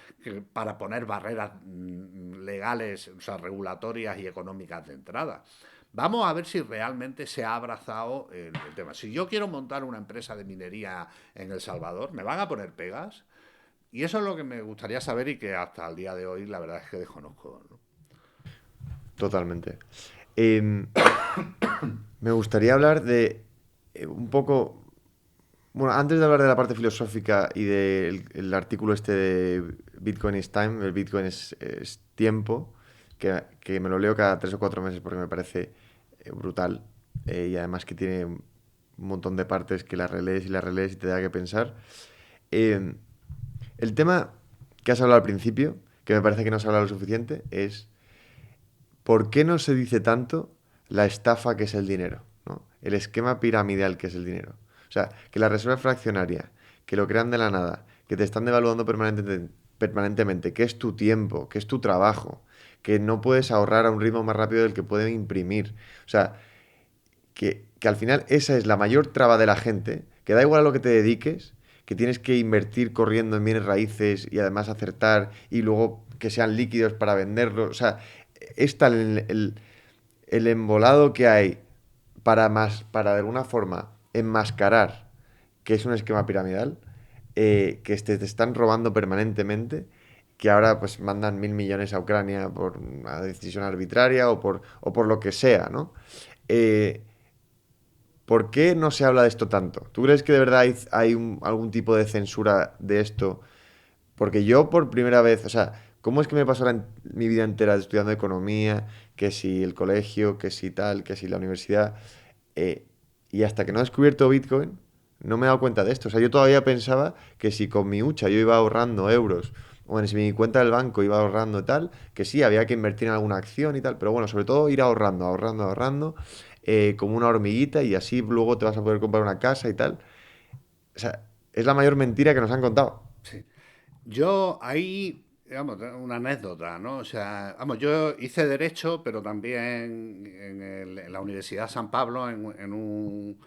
para poner barreras legales, o sea, regulatorias y económicas de entrada. Vamos a ver si realmente se ha abrazado el tema. Si yo quiero montar una empresa de minería en El Salvador, ¿me van a poner pegas? Y eso es lo que me gustaría saber y que hasta el día de hoy la verdad es que desconozco, ¿no? Totalmente. Em, Me gustaría hablar de un poco. Bueno, antes de hablar de la parte filosófica y del el artículo este de Bitcoin is time, el Bitcoin es tiempo, que me lo leo cada 3 o 4 meses porque me parece brutal, y además que tiene un montón de partes que las relees y te da que pensar. Eh, el tema que has hablado al principio, que me parece que no se ha hablado lo suficiente, es ¿por qué no se dice tanto la estafa que es el dinero? ¿No? El esquema piramidal que es el dinero. O sea, que la reserva fraccionaria, que lo crean de la nada, que te están devaluando permanentemente, que es tu tiempo, que es tu trabajo, que no puedes ahorrar a un ritmo más rápido del que pueden imprimir. O sea, que al final esa es la mayor traba de la gente, que da igual a lo que te dediques, que tienes que invertir corriendo en bienes raíces y además acertar y luego que sean líquidos para venderlos. O sea, es tal el embolado que hay para de alguna forma enmascarar que es un esquema piramidal, que te están robando permanentemente, que ahora pues mandan 1.000 millones a Ucrania por una decisión arbitraria o por lo que sea, ¿no? Eh, ¿Por qué no se habla de esto tanto? ¿Tú crees que de verdad hay algún tipo de censura de esto? Porque yo por primera vez, o sea, ¿cómo es que me pasó mi vida entera estudiando economía, que si el colegio, que si tal, que si la universidad, eh, y hasta que no he descubierto Bitcoin, no me he dado cuenta de esto? O sea, yo todavía pensaba que si con mi hucha yo iba ahorrando euros, o en si mi cuenta del banco iba ahorrando tal, que sí, había que invertir en alguna acción y tal, pero bueno, sobre todo ir ahorrando, ahorrando, ahorrando, como una hormiguita y así luego te vas a poder comprar una casa y tal. O sea, es la mayor mentira que nos han contado. Sí. Yo ahí, digamos, tengo una anécdota, ¿no? O sea, vamos, yo hice Derecho, pero también en la Universidad San Pablo, en un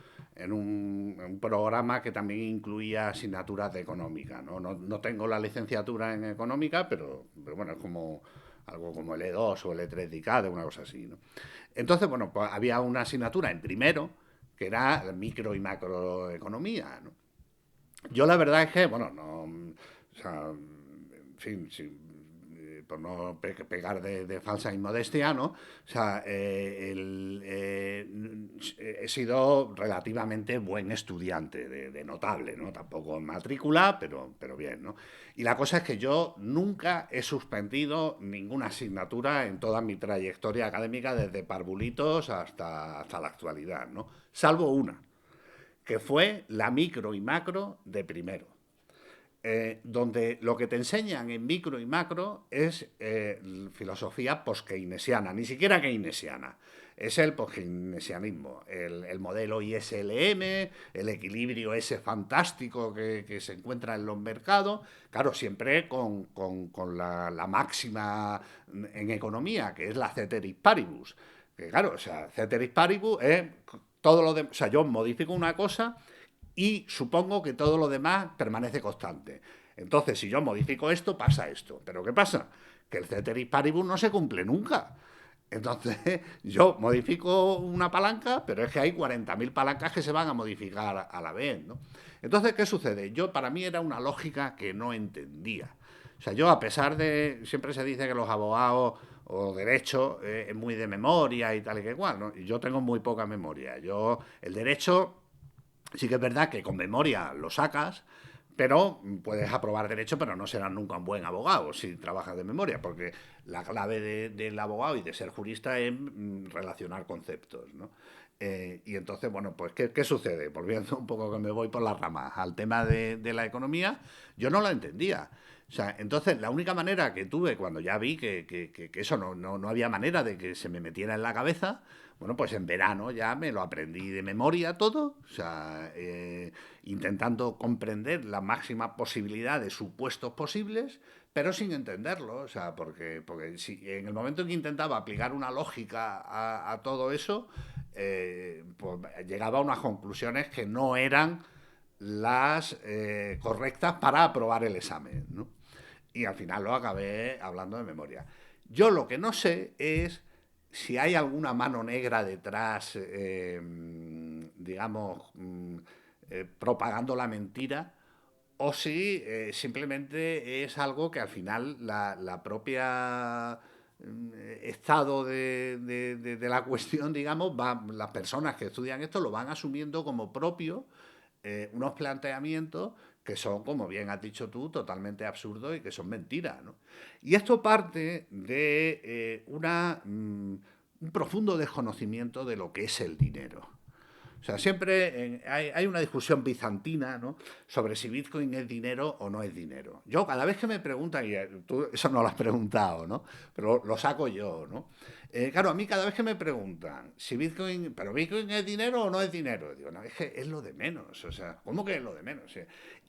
programa que también incluía asignaturas de económica, ¿no? No tengo la licenciatura en económica, pero bueno, es como algo como el E2 o el E3 de ICADE, una cosa así, ¿no? Entonces, bueno, pues había una asignatura en primero que era micro y macroeconomía, ¿no? Yo la verdad es que, bueno, no, o sea, en fin, por no pegar de falsa inmodestia, ¿no? O sea, he sido relativamente buen estudiante, de notable, ¿no? Tampoco en matrícula, pero bien, ¿no? Y la cosa es que yo nunca he suspendido ninguna asignatura en toda mi trayectoria académica, desde parvulitos hasta la actualidad, ¿no? Salvo una, que fue la micro y macro de primero. Donde lo que te enseñan en micro y macro es filosofía post-keynesiana, ni siquiera keynesiana. Es el post-keynesianismo, el modelo ISLM, el equilibrio ese fantástico que se encuentra en los mercados, claro, siempre con la máxima en economía, que es la ceteris paribus. Que claro, o sea, ceteris paribus es todo lo de, o sea, yo modifico una cosa y supongo que todo lo demás permanece constante. Entonces, si yo modifico esto, pasa esto. ¿Pero qué pasa? Que el ceteris paribus no se cumple nunca. Entonces, yo modifico una palanca, pero es que hay 40.000 palancas que se van a modificar a la vez, ¿no? Entonces, ¿qué sucede? Para mí era una lógica que no entendía. O sea, yo a pesar de, siempre se dice que los abogados o derecho es muy de memoria y tal y que igual, ¿no? Y yo tengo muy poca memoria. El derecho, sí que es verdad que con memoria lo sacas, pero puedes aprobar derecho, pero no serás nunca un buen abogado si trabajas de memoria, porque la clave del abogado y de ser jurista es relacionar conceptos, ¿no? Y entonces, bueno, pues, ¿qué sucede? Volviendo un poco que me voy por las ramas al tema de la economía, yo no la entendía. O sea, entonces la única manera que tuve cuando ya vi que eso no había manera de que se me metiera en la cabeza, bueno, pues en verano ya me lo aprendí de memoria todo, o sea, intentando comprender la máxima posibilidad de supuestos posibles, pero sin entenderlo, o sea, porque si, en el momento en que intentaba aplicar una lógica a todo eso, pues llegaba a unas conclusiones que no eran las correctas para aprobar el examen, ¿no? Y al final lo acabé hablando de memoria. Yo lo que no sé es si hay alguna mano negra detrás, digamos, propagando la mentira, o si simplemente es algo que al final la propia estado de la cuestión, digamos, las personas que estudian esto lo van asumiendo como propio, unos planteamientos que son, como bien has dicho tú, totalmente absurdos y que son mentiras, ¿no? Y esto parte de un profundo desconocimiento de lo que es el dinero. O sea, siempre hay una discusión bizantina, ¿no?, sobre si Bitcoin es dinero o no es dinero. Yo cada vez que me preguntan, y tú eso no lo has preguntado, ¿no?, pero lo saco yo, ¿no? Claro, a mí cada vez que me preguntan si Bitcoin, ¿pero Bitcoin es dinero o no es dinero? Digo, no, es que es lo de menos, o sea, ¿cómo que es lo de menos?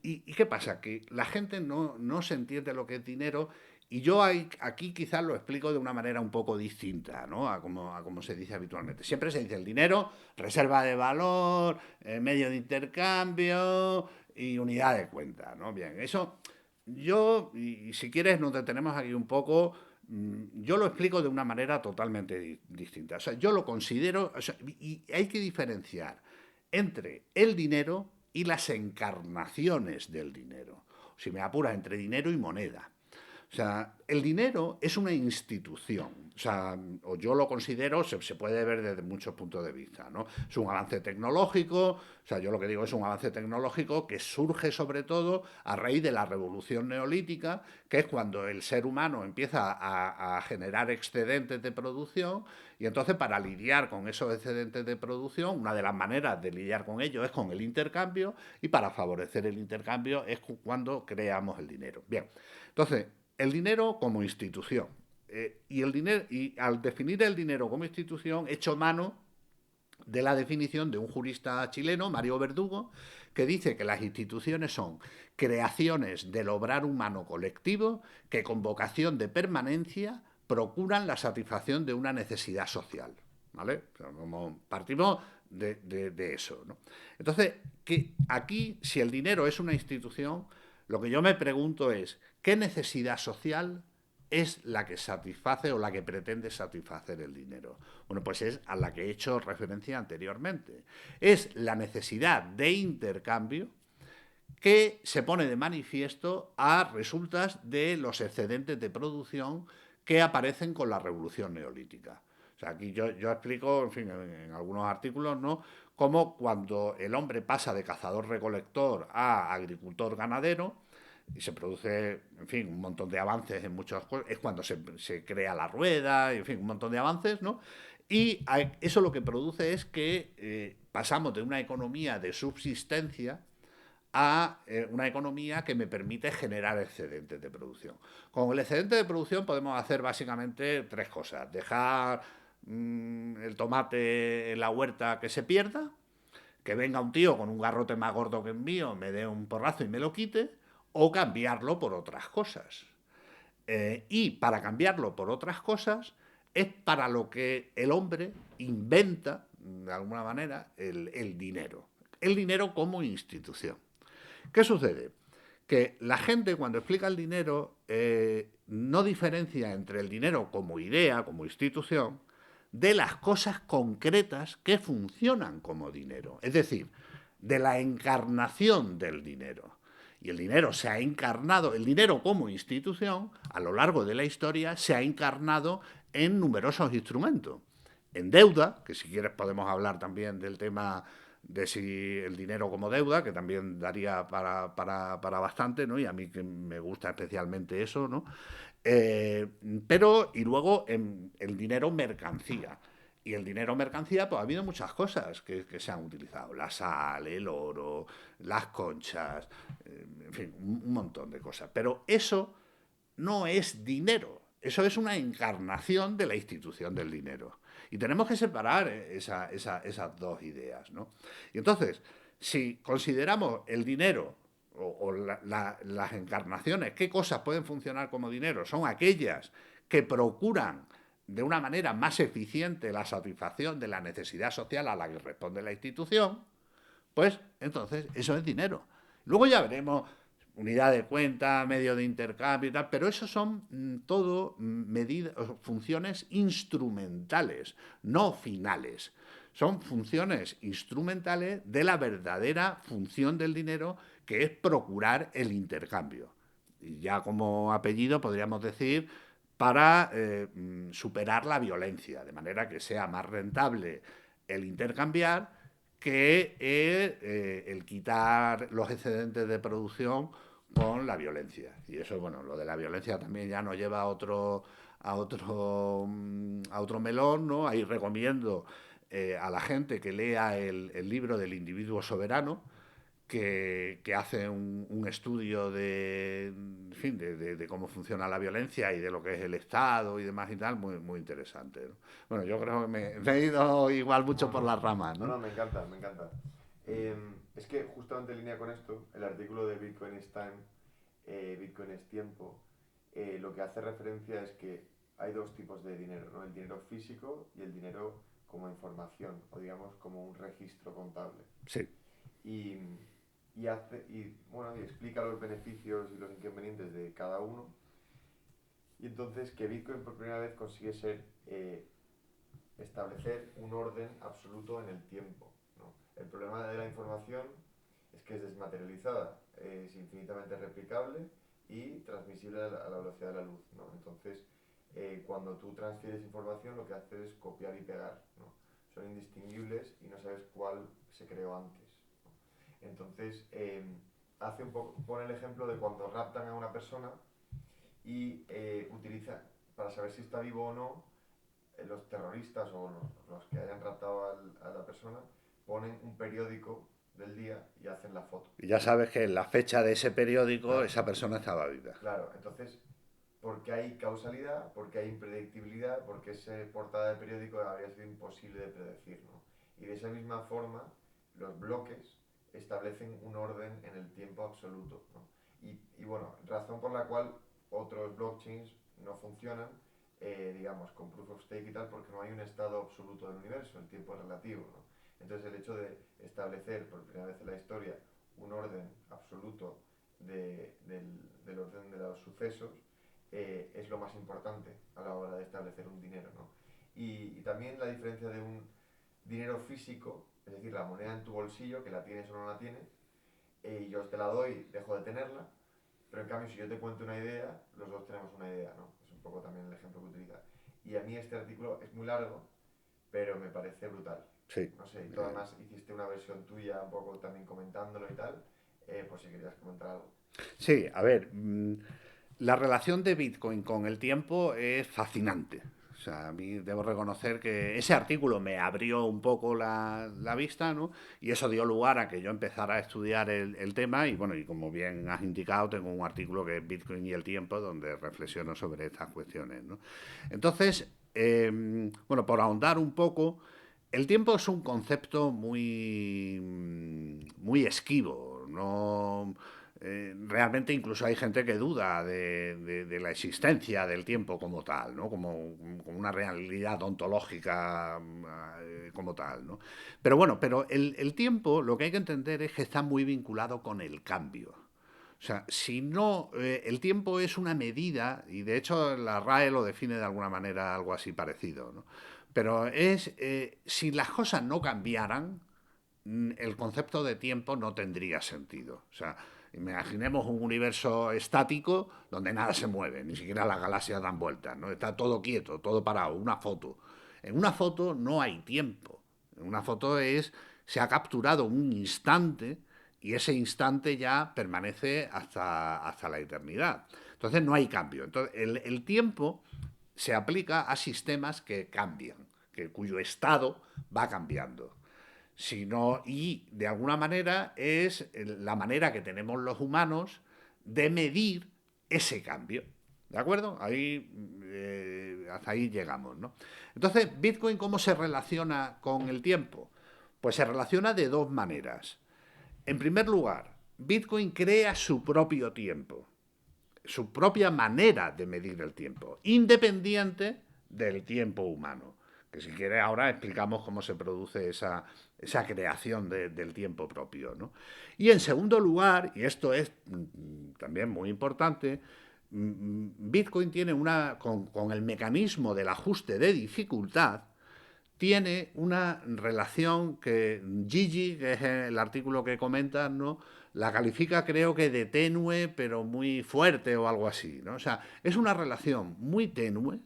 ¿Y qué pasa? Que la gente no se entiende lo que es dinero y yo aquí quizás lo explico de una manera un poco distinta, ¿no?, a como se dice habitualmente. Siempre se dice el dinero, reserva de valor, medio de intercambio y unidad de cuenta, ¿no? Bien, eso y si quieres nos detenemos aquí un poco, yo lo explico de una manera totalmente distinta. O sea, yo lo considero, o sea, y hay que diferenciar entre el dinero y las encarnaciones del dinero. Si me apuras, entre dinero y moneda. O sea, el dinero es una institución. O sea, o yo lo considero, se puede ver desde muchos puntos de vista, ¿no? Es un avance tecnológico, o sea, yo lo que digo es un avance tecnológico que surge sobre todo a raíz de la revolución neolítica, que es cuando el ser humano empieza a generar excedentes de producción y entonces para lidiar con esos excedentes de producción, una de las maneras de lidiar con ello es con el intercambio y para favorecer el intercambio es cuando creamos el dinero. Bien, entonces, el dinero como institución. Y al definir el dinero como institución, he hecho mano de la definición de un jurista chileno, Mario Verdugo, que dice que las instituciones son creaciones del obrar humano colectivo que con vocación de permanencia procuran la satisfacción de una necesidad social. ¿Vale? O sea, como partimos de eso, ¿no? Entonces, que aquí, si el dinero es una institución, lo que yo me pregunto es, ¿qué necesidad social es la que satisface o la que pretende satisfacer el dinero? Bueno, pues es a la que he hecho referencia anteriormente. Es la necesidad de intercambio que se pone de manifiesto a resultas de los excedentes de producción que aparecen con la revolución neolítica. O sea, aquí yo explico, en fin, en algunos artículos, ¿no?, cómo cuando el hombre pasa de cazador-recolector a agricultor-ganadero, y se produce, en fin, un montón de avances en muchas cosas, es cuando se crea la rueda, en fin, un montón de avances, ¿no? Y eso lo que produce es que pasamos de una economía de subsistencia a una economía que me permite generar excedentes de producción. Con el excedente de producción podemos hacer básicamente tres cosas. Dejar el tomate en la huerta que se pierda, que venga un tío con un garrote más gordo que el mío, me dé un porrazo y me lo quite, o cambiarlo por otras cosas. Y para cambiarlo por otras cosas es para lo que el hombre inventa, de alguna manera, el dinero. El dinero como institución. ¿Qué sucede? Que la gente cuando explica el dinero no diferencia entre el dinero como idea, como institución, de las cosas concretas que funcionan como dinero. Es decir, de la encarnación del dinero. Y el dinero se ha encarnado, el dinero como institución, a lo largo de la historia, se ha encarnado en numerosos instrumentos. En deuda, que si quieres podemos hablar también del tema de si el dinero como deuda, que también daría para bastante, ¿no? Y a mí que me gusta especialmente eso, ¿no? Eh, pero, y luego en el dinero mercancía. Y el dinero mercancía, pues ha habido muchas cosas que se han utilizado. La sal, el oro, las conchas, en fin, un montón de cosas. Pero eso no es dinero. Eso es una encarnación de la institución del dinero. Y tenemos que separar esas dos ideas, ¿no? Y entonces, si consideramos el dinero o las encarnaciones, qué cosas pueden funcionar como dinero, son aquellas que procuran de una manera más eficiente la satisfacción de la necesidad social a la que responde la institución, pues entonces eso es dinero. Luego ya veremos unidad de cuenta, medio de intercambio y tal, pero eso son todo medidas, funciones instrumentales, no finales. Son funciones instrumentales de la verdadera función del dinero, que es procurar el intercambio. Y ya como apellido podríamos decir para superar la violencia, de manera que sea más rentable el intercambiar que el quitar los excedentes de producción con la violencia. Y eso, bueno, lo de la violencia también ya nos lleva a otro melón, ¿no? Ahí recomiendo a la gente que lea el libro del individuo soberano, que hace un estudio de, en fin, de cómo funciona la violencia y de lo que es el Estado y demás y tal, muy interesante, ¿no? Bueno, yo creo que me he ido igual mucho No, por no, las ramas, no, ¿no? no, me encanta, me encanta. Es que justamente en línea con esto, el artículo de Bitcoin is Time, Bitcoin es tiempo, lo que hace referencia es que hay dos tipos de dinero, ¿no? El dinero físico y el dinero como información, o digamos como un registro contable. Sí. Y, bueno, y explica los beneficios y los inconvenientes de cada uno. Y entonces que Bitcoin por primera vez consigue establecer un orden absoluto en el tiempo, ¿no? El problema de la información es que es desmaterializada, es infinitamente replicable y transmisible a la velocidad de la luz, ¿no? Entonces, cuando tú transfieres información, lo que haces es copiar y pegar, ¿no? Son indistinguibles y no sabes cuál se creó antes, ¿no? Entonces, pone el ejemplo de cuando raptan a una persona y utiliza, para saber si está vivo o no, los terroristas o los que hayan raptado a la persona ponen un periódico del día y hacen la foto. Y ya sabes que en la fecha de ese periódico Claro, esa persona estaba viva. claro. Entonces, porque hay causalidad, porque hay impredictibilidad, porque esa portada de periódico habría sido imposible de predecir, ¿no? Y de esa misma forma, los bloques establecen un orden en el tiempo absoluto, ¿no? Y bueno, razón por la cual otros blockchains no funcionan, digamos, con proof of stake y tal, porque no hay un estado absoluto del universo, el tiempo es relativo, ¿no? Entonces el hecho de establecer por primera vez en la historia un orden absoluto del orden de los sucesos es lo más importante a la hora de establecer un dinero, ¿no? Y también la diferencia de un dinero físico, es decir, la moneda en tu bolsillo, que la tienes o no la tienes, y yo te la doy, dejo de tenerla, pero en cambio si yo te cuento una idea, los dos tenemos una idea, ¿no? Es un poco también el ejemplo que utiliza. Y a mí este artículo es muy largo, pero me parece brutal. Sí. No sé, y tú además hiciste una versión tuya un poco también comentándolo y tal, por si querías comentar algo. Sí, a ver, la relación de Bitcoin con el tiempo es fascinante. O sea, a mí debo reconocer que ese artículo me abrió un poco la vista, ¿no? Y eso dio lugar a que yo empezara a estudiar el tema y bueno, y como bien has indicado, tengo un artículo que es Bitcoin y el tiempo, donde reflexiono sobre estas cuestiones, ¿no? Entonces, bueno, por ahondar un poco, el tiempo es un concepto muy esquivo, no realmente incluso hay gente que duda de la existencia del tiempo como tal, ¿no? Como una realidad ontológica como tal, ¿no? Pero bueno, pero el tiempo lo que hay que entender es que está muy vinculado con el cambio. O sea, si no, el tiempo es una medida, y de hecho la RAE lo define de alguna manera algo así parecido, ¿no? Pero si las cosas no cambiaran, el concepto de tiempo no tendría sentido. O sea, imaginemos un universo estático donde nada se mueve, ni siquiera las galaxias dan vueltas, ¿no? Está todo quieto, todo parado, una foto. En una foto no hay tiempo. En una foto se ha capturado un instante y ese instante ya permanece hasta la eternidad. Entonces no hay cambio. Entonces, el tiempo se aplica a sistemas que cambian, cuyo estado va cambiando, sino, y de alguna manera es la manera que tenemos los humanos de medir ese cambio. ¿De acuerdo? Hasta ahí llegamos, ¿no? Entonces, Bitcoin, ¿cómo se relaciona con el tiempo? Pues se relaciona de dos maneras. En primer lugar, Bitcoin crea su propio tiempo, su propia manera de medir el tiempo, independiente del tiempo humano. Que si quiere ahora explicamos cómo se produce esa creación del tiempo propio, ¿no? Y en segundo lugar, y esto es también muy importante, Bitcoin tiene con el mecanismo del ajuste de dificultad, tiene una relación que Gigi, que es el artículo que comentan, ¿no? La califica creo que de tenue, pero muy fuerte o algo así, ¿no? O sea, es una relación muy tenue,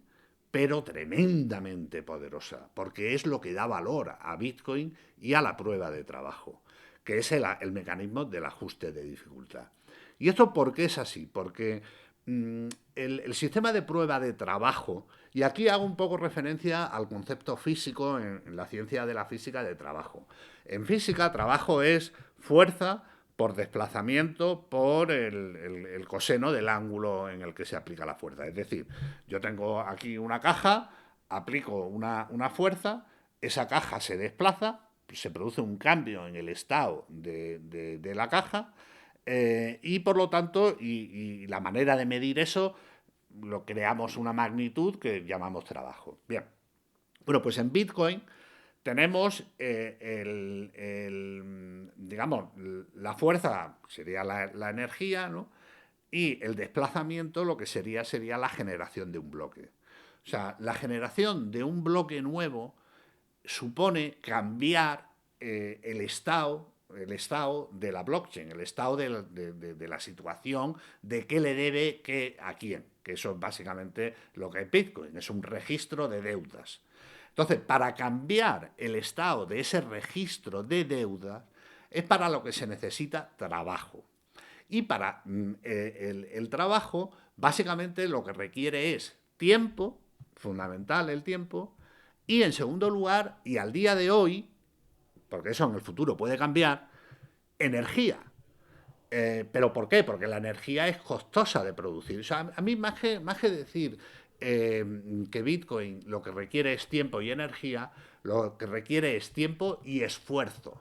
pero tremendamente poderosa, porque es lo que da valor a Bitcoin y a la prueba de trabajo, que es el mecanismo del ajuste de dificultad. ¿Y esto por qué es así? Porque el sistema de prueba de trabajo, y aquí hago un poco referencia al concepto físico en la ciencia de la física de trabajo. En física, trabajo es fuerza por desplazamiento por el coseno del ángulo en el que se aplica la fuerza. Es decir, yo tengo aquí una caja, aplico una fuerza, esa caja se desplaza, se produce un cambio en el estado de la caja, y por lo tanto, y la manera de medir eso, lo creamos una magnitud que llamamos trabajo. Bien, bueno, pues en Bitcoin tenemos digamos, la fuerza, sería la energía, ¿no? Y el desplazamiento, lo que sería la generación de un bloque. O sea, la generación de un bloque nuevo supone cambiar el estado de la blockchain, el estado de la situación, de qué le debe qué a quién, que eso es básicamente lo que es Bitcoin, es un registro de deudas. Entonces, para cambiar el estado de ese registro de deudas, es para lo que se necesita trabajo. Y para el trabajo, básicamente lo que requiere es tiempo, fundamental el tiempo, y en segundo lugar, y al día de hoy, porque eso en el futuro puede cambiar, energía. ¿Pero por qué? Porque la energía es costosa de producir. O sea, a mí más que decir que Bitcoin lo que requiere es tiempo y energía, lo que requiere es tiempo y esfuerzo.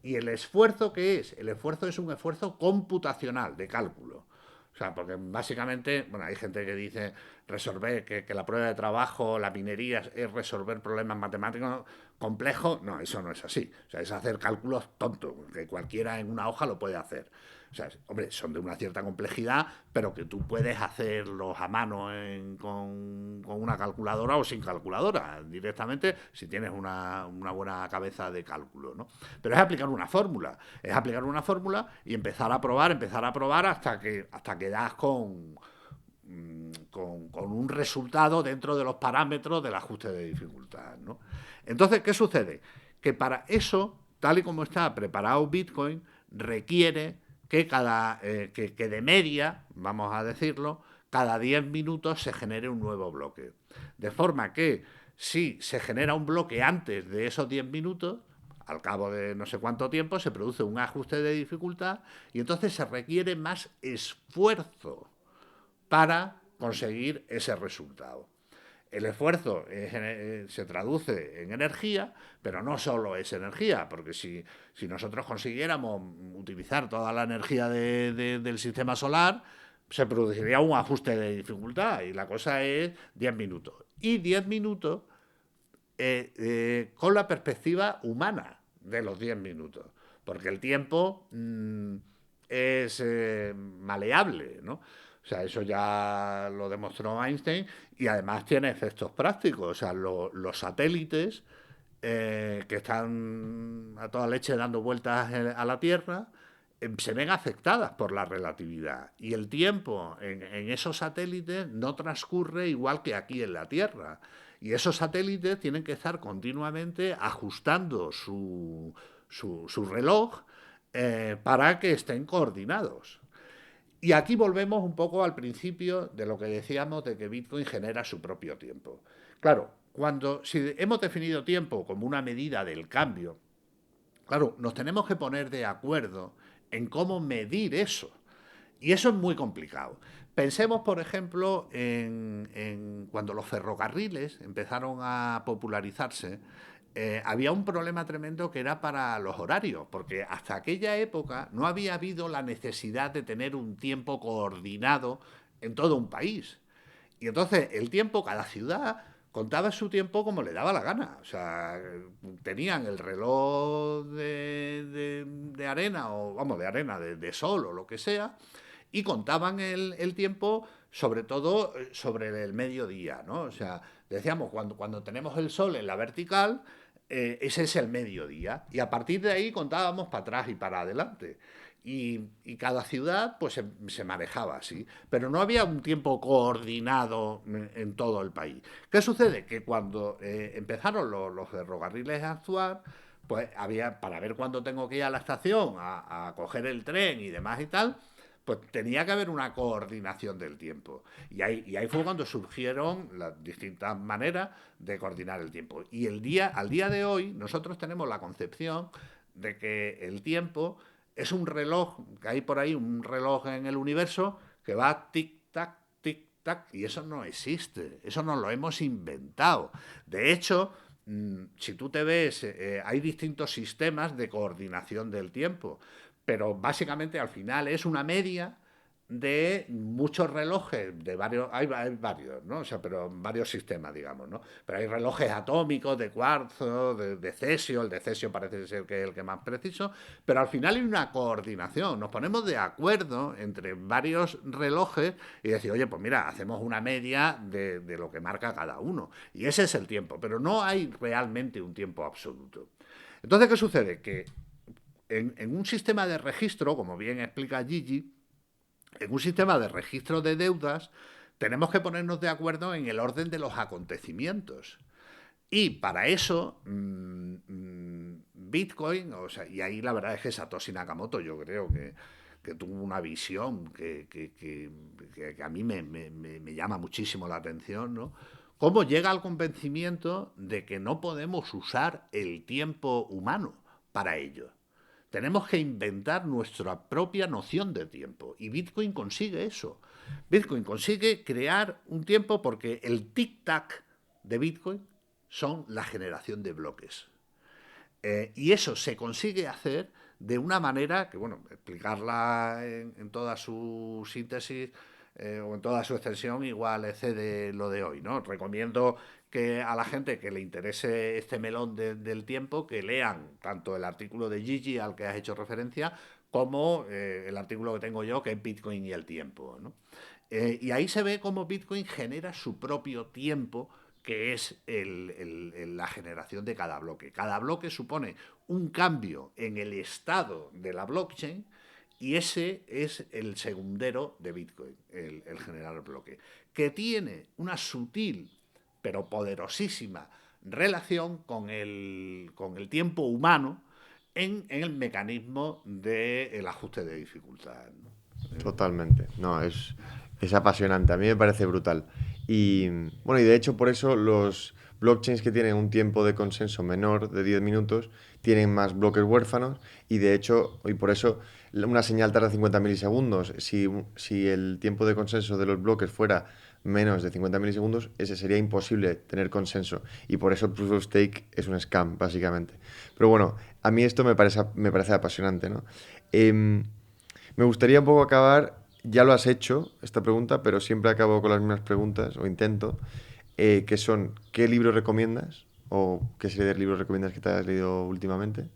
¿Y el esfuerzo qué es? El esfuerzo es un esfuerzo computacional, de cálculo. O sea, porque básicamente, bueno, hay gente que dice resolver, que la prueba de trabajo, la minería es resolver problemas matemáticos complejos. No, eso no es así. O sea, es hacer cálculos tontos, que cualquiera en una hoja lo puede hacer. O sea, hombre, son de una cierta complejidad, pero que tú puedes hacerlos a mano con una calculadora o sin calculadora, directamente, si tienes una buena cabeza de cálculo, ¿no? Pero es aplicar una fórmula, y empezar a probar hasta que das con un resultado dentro de los parámetros del ajuste de dificultad, ¿no? Entonces, ¿qué sucede? Que para eso, tal y como está preparado Bitcoin, requiere que de media, vamos a decirlo, cada 10 minutos se genere un nuevo bloque. De forma que si se genera un bloque antes de esos 10 minutos, al cabo de no sé cuánto tiempo, se produce un ajuste de dificultad y entonces se requiere más esfuerzo para conseguir ese resultado. El esfuerzo se traduce en energía, pero no solo es energía, porque si nosotros consiguiéramos utilizar toda la energía del sistema solar, se produciría un ajuste de dificultad y la cosa es 10 minutos. Y 10 minutos con la perspectiva humana de los 10 minutos, porque el tiempo es maleable, ¿no? O sea, eso ya lo demostró Einstein y además tiene efectos prácticos. O sea, los satélites que están a toda leche dando vueltas a la Tierra se ven afectadas por la relatividad y el tiempo en esos satélites no transcurre igual que aquí en la Tierra. Y esos satélites tienen que estar continuamente ajustando su reloj para que estén coordinados. Y aquí volvemos un poco al principio de lo que decíamos de que Bitcoin genera su propio tiempo. Claro, si hemos definido tiempo como una medida del cambio, claro, nos tenemos que poner de acuerdo en cómo medir eso. Y eso es muy complicado. Pensemos, por ejemplo, en cuando los ferrocarriles empezaron a popularizarse, había un problema tremendo que era para los horarios, porque hasta aquella época no había habido la necesidad de tener un tiempo coordinado en todo un país. Y entonces el tiempo, cada ciudad contaba su tiempo como le daba la gana. O sea, tenían el reloj de arena, o vamos, de arena, de sol o lo que sea, y contaban el tiempo sobre todo sobre el mediodía, ¿no? O sea, decíamos, cuando tenemos el sol en la vertical, ese es el mediodía. Y a partir de ahí contábamos para atrás y para adelante. Y cada ciudad pues se manejaba así, pero no había un tiempo coordinado en todo el país. ¿Qué sucede? Que cuando empezaron los ferrocarriles a actuar, pues había, para ver cuándo tengo que ir a la estación, a coger el tren y demás y tal, pues tenía que haber una coordinación del tiempo. Y ahí fue cuando surgieron las distintas maneras de coordinar el tiempo. Y al día de hoy nosotros tenemos la concepción de que el tiempo es un reloj, que hay por ahí un reloj en el universo que va tic-tac, tic-tac, y eso no existe, eso nos lo hemos inventado. De hecho, si tú te ves, hay distintos sistemas de coordinación del tiempo, pero básicamente al final es una media de muchos relojes, hay varios, ¿no? O sea, pero varios sistemas, digamos, ¿no? Pero hay relojes atómicos de cuarzo, de cesio, el de cesio parece ser que es el que más preciso, pero al final hay una coordinación, nos ponemos de acuerdo entre varios relojes y decir, oye, pues mira, hacemos una media de lo que marca cada uno, y ese es el tiempo, pero no hay realmente un tiempo absoluto. Entonces, ¿qué sucede? Que en un sistema de registro, como bien explica Gigi, en un sistema de registro de deudas, tenemos que ponernos de acuerdo en el orden de los acontecimientos. Y para eso, Bitcoin, o sea, y ahí la verdad es que Satoshi Nakamoto yo creo que tuvo una visión que a mí me llama muchísimo la atención, ¿no? Cómo llega al convencimiento de que no podemos usar el tiempo humano para ello. Tenemos que inventar nuestra propia noción de tiempo. Y Bitcoin consigue eso. Bitcoin consigue crear un tiempo porque el tic-tac de Bitcoin son la generación de bloques. Y eso se consigue hacer de una manera que, bueno, explicarla en toda su síntesis o en toda su extensión igual excede lo de hoy, ¿no? Recomiendo que a la gente que le interese este melón del tiempo, que lean tanto el artículo de Gigi al que has hecho referencia, como el artículo que tengo yo, que es Bitcoin y el tiempo, ¿no? Y ahí se ve cómo Bitcoin genera su propio tiempo, que es la generación de cada bloque. Cada bloque supone un cambio en el estado de la blockchain y ese es el segundero de Bitcoin, el generar bloque, que tiene una sutil pero poderosísima relación con el tiempo humano en el mecanismo del ajuste de dificultad, ¿no? Totalmente. No, es apasionante. A mí me parece brutal. Y bueno, y de hecho por eso los blockchains que tienen un tiempo de consenso menor de 10 minutos tienen más bloques huérfanos y de hecho, y por eso una señal tarda 50 milisegundos. Si el tiempo de consenso de los bloques fuera menos de 50 milisegundos, ese sería imposible tener consenso. Y por eso el proof of stake es un scam, básicamente. Pero bueno, a mí esto me parece apasionante, ¿no? Em, Me gustaría un poco acabar, ya lo has hecho, esta pregunta, pero siempre acabo con las mismas preguntas, o intento, que son, ¿qué libros recomiendas? ¿O qué serie de libros recomiendas que te hayas leído últimamente?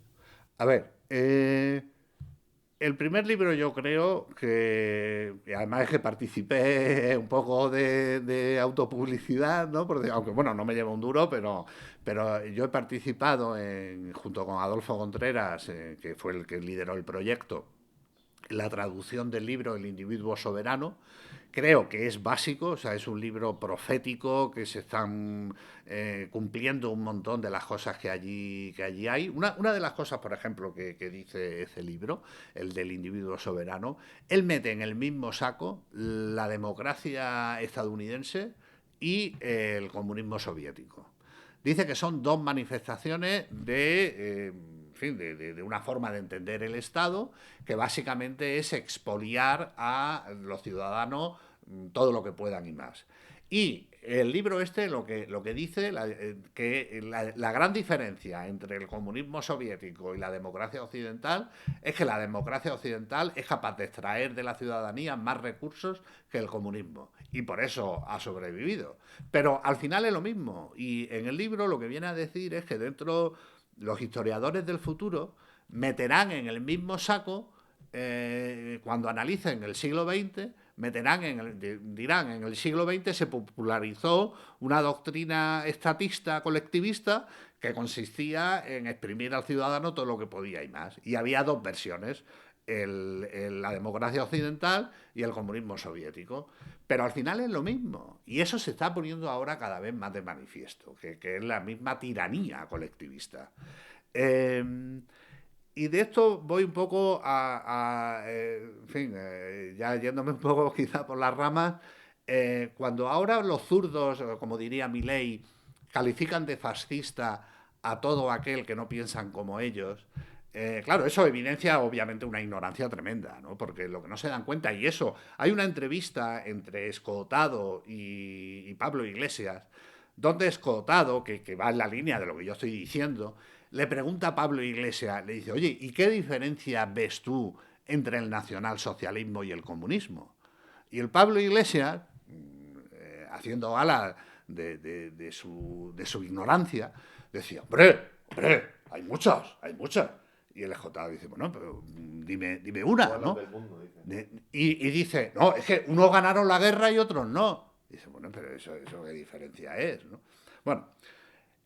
A ver, el primer libro yo creo que, y además es que participé un poco de autopublicidad, ¿no? Porque, aunque bueno, no me lleva un duro, pero yo he participado junto con Adolfo Contreras, que fue el que lideró el proyecto, la traducción del libro El individuo soberano. Creo que es básico, o sea, es un libro profético, que se están cumpliendo un montón de las cosas que allí hay. Una de las cosas, por ejemplo, que dice ese libro, el del individuo soberano, él mete en el mismo saco la democracia estadounidense y el comunismo soviético. Dice que son dos manifestaciones en fin, de una forma de entender el Estado que básicamente es expoliar a los ciudadanos todo lo que puedan y más. Y el libro este lo que dice que la gran diferencia entre el comunismo soviético y la democracia occidental es que la democracia occidental es capaz de extraer de la ciudadanía más recursos que el comunismo y por eso ha sobrevivido. Pero al final es lo mismo y en el libro lo que viene a decir es que dentro los historiadores del futuro meterán en el mismo saco cuando analicen el siglo XX, dirán, en el siglo XX se popularizó una doctrina estatista colectivista que consistía en exprimir al ciudadano todo lo que podía y más. Y había dos versiones, la democracia occidental y el comunismo soviético. Pero al final es lo mismo. Y eso se está poniendo ahora cada vez más de manifiesto, que es la misma tiranía colectivista. Eh, y de esto voy un poco en fin, ya yéndome un poco quizá por las ramas, cuando ahora los zurdos, como diría Milei, califican de fascista a todo aquel que no piensan como ellos, claro, eso evidencia obviamente una ignorancia tremenda, ¿no? Porque lo que no se dan cuenta, y eso, hay una entrevista entre Escotado y Pablo Iglesias, donde Escotado, que va en la línea de lo que yo estoy diciendo, le pregunta a Pablo Iglesias, le dice, oye, ¿y qué diferencia ves tú entre el nacionalsocialismo y el comunismo? Y el Pablo Iglesias, haciendo gala de su ignorancia, decía, hombre, hay muchas, hay muchas. Y el EJ dice, bueno, pero dime una, ¿no? Y dice, no, es que unos ganaron la guerra y otros no. Y dice, bueno, pero eso qué diferencia es, ¿no? Bueno,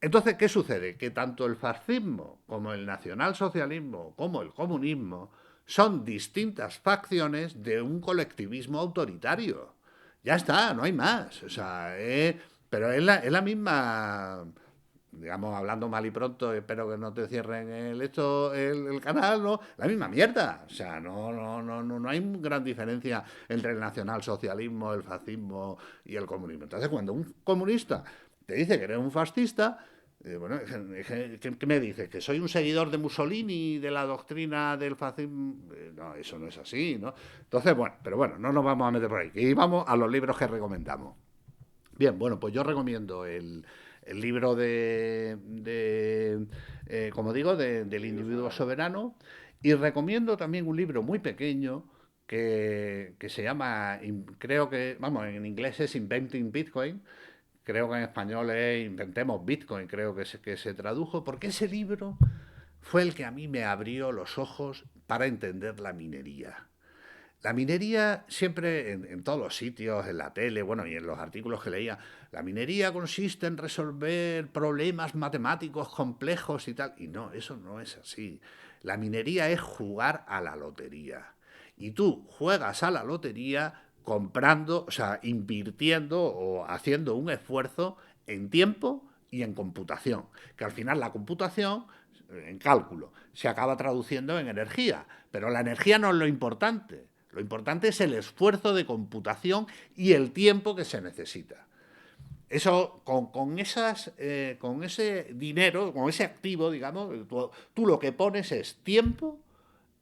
entonces, ¿qué sucede? Que tanto el fascismo como el nacionalsocialismo como el comunismo son distintas facciones de un colectivismo autoritario. Ya está, no hay más. O sea, pero es la misma, digamos, hablando mal y pronto, espero que no te cierren el canal, ¿no? La misma mierda. O sea, no hay gran diferencia entre el nacionalsocialismo, el fascismo y el comunismo. Entonces, cuando un comunista te dice que eres un fascista, bueno, ¿qué me dices? ¿Que soy un seguidor de Mussolini y de la doctrina del fascismo? No, eso no es así, ¿no? Entonces, bueno, pero bueno, no nos vamos a meter por ahí. Y vamos a los libros que recomendamos. Bien, bueno, pues yo recomiendo el libro como digo, del individuo soberano y recomiendo también un libro muy pequeño que se llama, creo que, vamos, en inglés es Inventing Bitcoin, creo que en español es Inventemos Bitcoin, creo que se tradujo, porque ese libro fue el que a mí me abrió los ojos para entender la minería. La minería siempre en todos los sitios, en la tele, bueno, y en los artículos que leía, la minería consiste en resolver problemas matemáticos complejos y tal. Y no, eso no es así. La minería es jugar a la lotería. Y tú juegas a la lotería comprando, o sea, invirtiendo o haciendo un esfuerzo en tiempo y en computación. Que al final la computación, en cálculo, se acaba traduciendo en energía. Pero la energía no es lo importante. Lo importante es el esfuerzo de computación y el tiempo que se necesita. Eso, con ese dinero, con ese activo, digamos, tú lo que pones es tiempo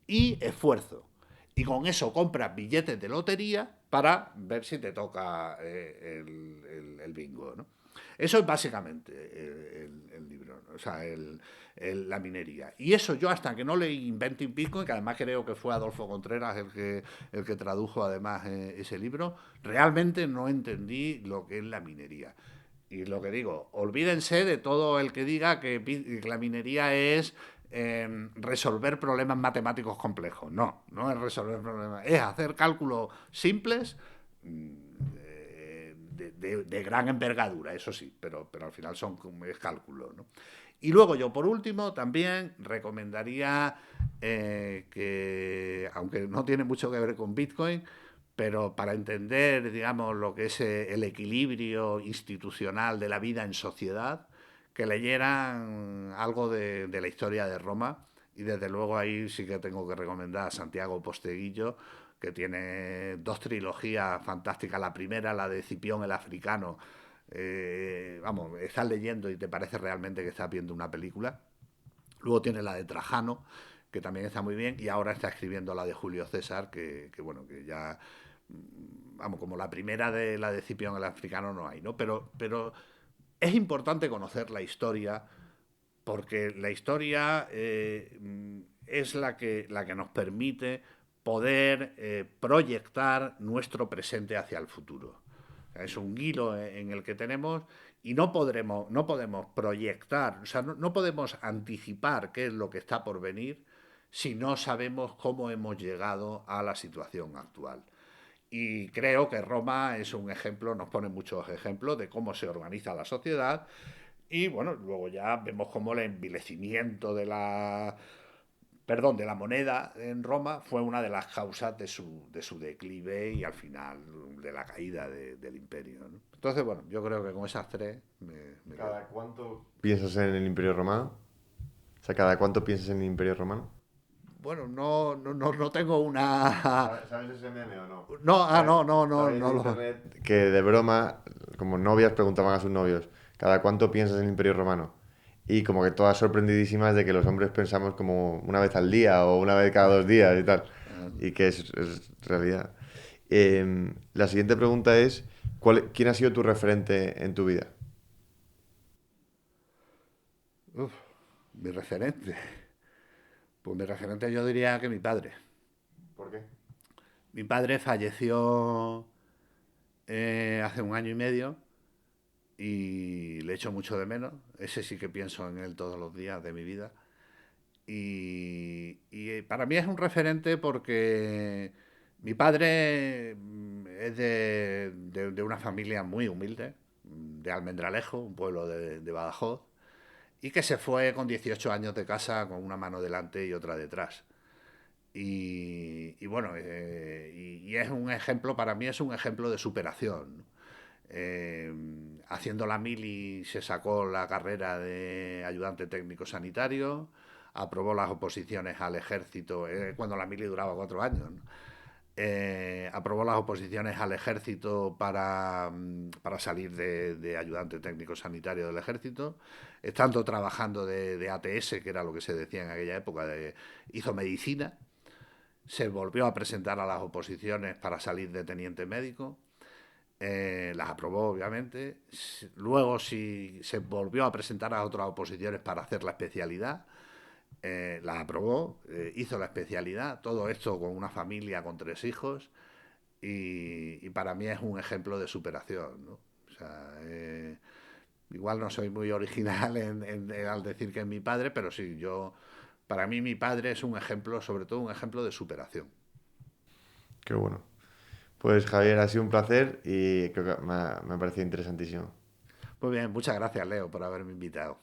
y esfuerzo. Y con eso compras billetes de lotería para ver si te toca el bingo, ¿no? Eso es básicamente el libro, ¿no? O sea, la minería. Y eso yo hasta que no leí Inventing Bitcoin, que además creo que fue Adolfo Contreras el que tradujo además ese libro, realmente no entendí lo que es la minería. Y lo que digo, olvídense de todo el que diga que la minería es resolver problemas matemáticos complejos. No, no es resolver problemas, es hacer cálculos simples de gran envergadura, eso sí, pero al final es cálculo, ¿no? Y luego yo, por último, también recomendaría que, aunque no tiene mucho que ver con Bitcoin, pero para entender, digamos, lo que es el equilibrio institucional de la vida en sociedad, que leyeran algo de la historia de Roma. Y desde luego ahí sí que tengo que recomendar a Santiago Posteguillo, que tiene dos trilogías fantásticas. La primera, la de Cipión el Africano. Vamos, estás leyendo y te parece realmente que estás viendo una película. Luego tiene la de Trajano, que también está muy bien, y ahora está escribiendo la de Julio César, que bueno, que ya, vamos, como la primera de la de Cipión el Africano no hay, ¿no? Pero es importante conocer la historia, porque la historia es la que nos permite poder proyectar nuestro presente hacia el futuro. O sea, es un hilo en el que tenemos y no podemos proyectar, o sea, no podemos anticipar qué es lo que está por venir si no sabemos cómo hemos llegado a la situación actual. Y creo que Roma es un ejemplo, nos pone muchos ejemplos de cómo se organiza la sociedad. Y bueno, luego ya vemos cómo el envilecimiento de la moneda en Roma fue una de las causas de su declive y al final de la caída del imperio, ¿no? Entonces, bueno, yo creo que con esas tres me quedo. ¿Cada cuánto piensas en el Imperio Romano? O sea, ¿cada cuánto piensas en el Imperio Romano? Bueno, no tengo una... ¿Sabes ese meme o no? No, ¿Sabes no en lo... internet que de broma, como novias preguntaban a sus novios, ¿cada cuánto piensas en el Imperio Romano? Y como que todas sorprendidísimas de que los hombres pensamos como una vez al día o una vez cada 2 días y tal. Y que es realidad. La siguiente pregunta es, ¿quién ha sido tu referente en tu vida? Uf, mi referente. Pues mi referente yo diría que mi padre. ¿Por qué? Mi padre falleció hace un año y medio y le echo mucho de menos. Ese sí que pienso en él todos los días de mi vida. Y para mí es un referente porque mi padre es de una familia muy humilde, de Almendralejo, un pueblo de Badajoz, y que se fue con 18 años de casa con una mano delante y otra detrás. Y bueno, y es un ejemplo, para mí es un ejemplo de superación, ¿no? Eh, Haciendo la mili se sacó la carrera de ayudante técnico sanitario, aprobó las oposiciones al ejército, cuando la mili duraba 4 años, ¿no? Aprobó las oposiciones al ejército para salir de ayudante técnico sanitario del ejército, estando trabajando de ATS, que era lo que se decía en aquella época, hizo medicina, se volvió a presentar a las oposiciones para salir de teniente médico, las aprobó obviamente, luego sí, se volvió a presentar a otras oposiciones para hacer la especialidad, las aprobó, hizo la especialidad, todo esto con una familia con 3 hijos y para mí es un ejemplo de superación, ¿no? O sea, igual no soy muy original al decir que es mi padre, pero sí, yo para mí mi padre es un ejemplo, sobre todo un ejemplo de superación. Qué bueno. Pues Javier, ha sido un placer y creo que me ha parecido interesantísimo. Muy bien, muchas gracias, Leo, por haberme invitado.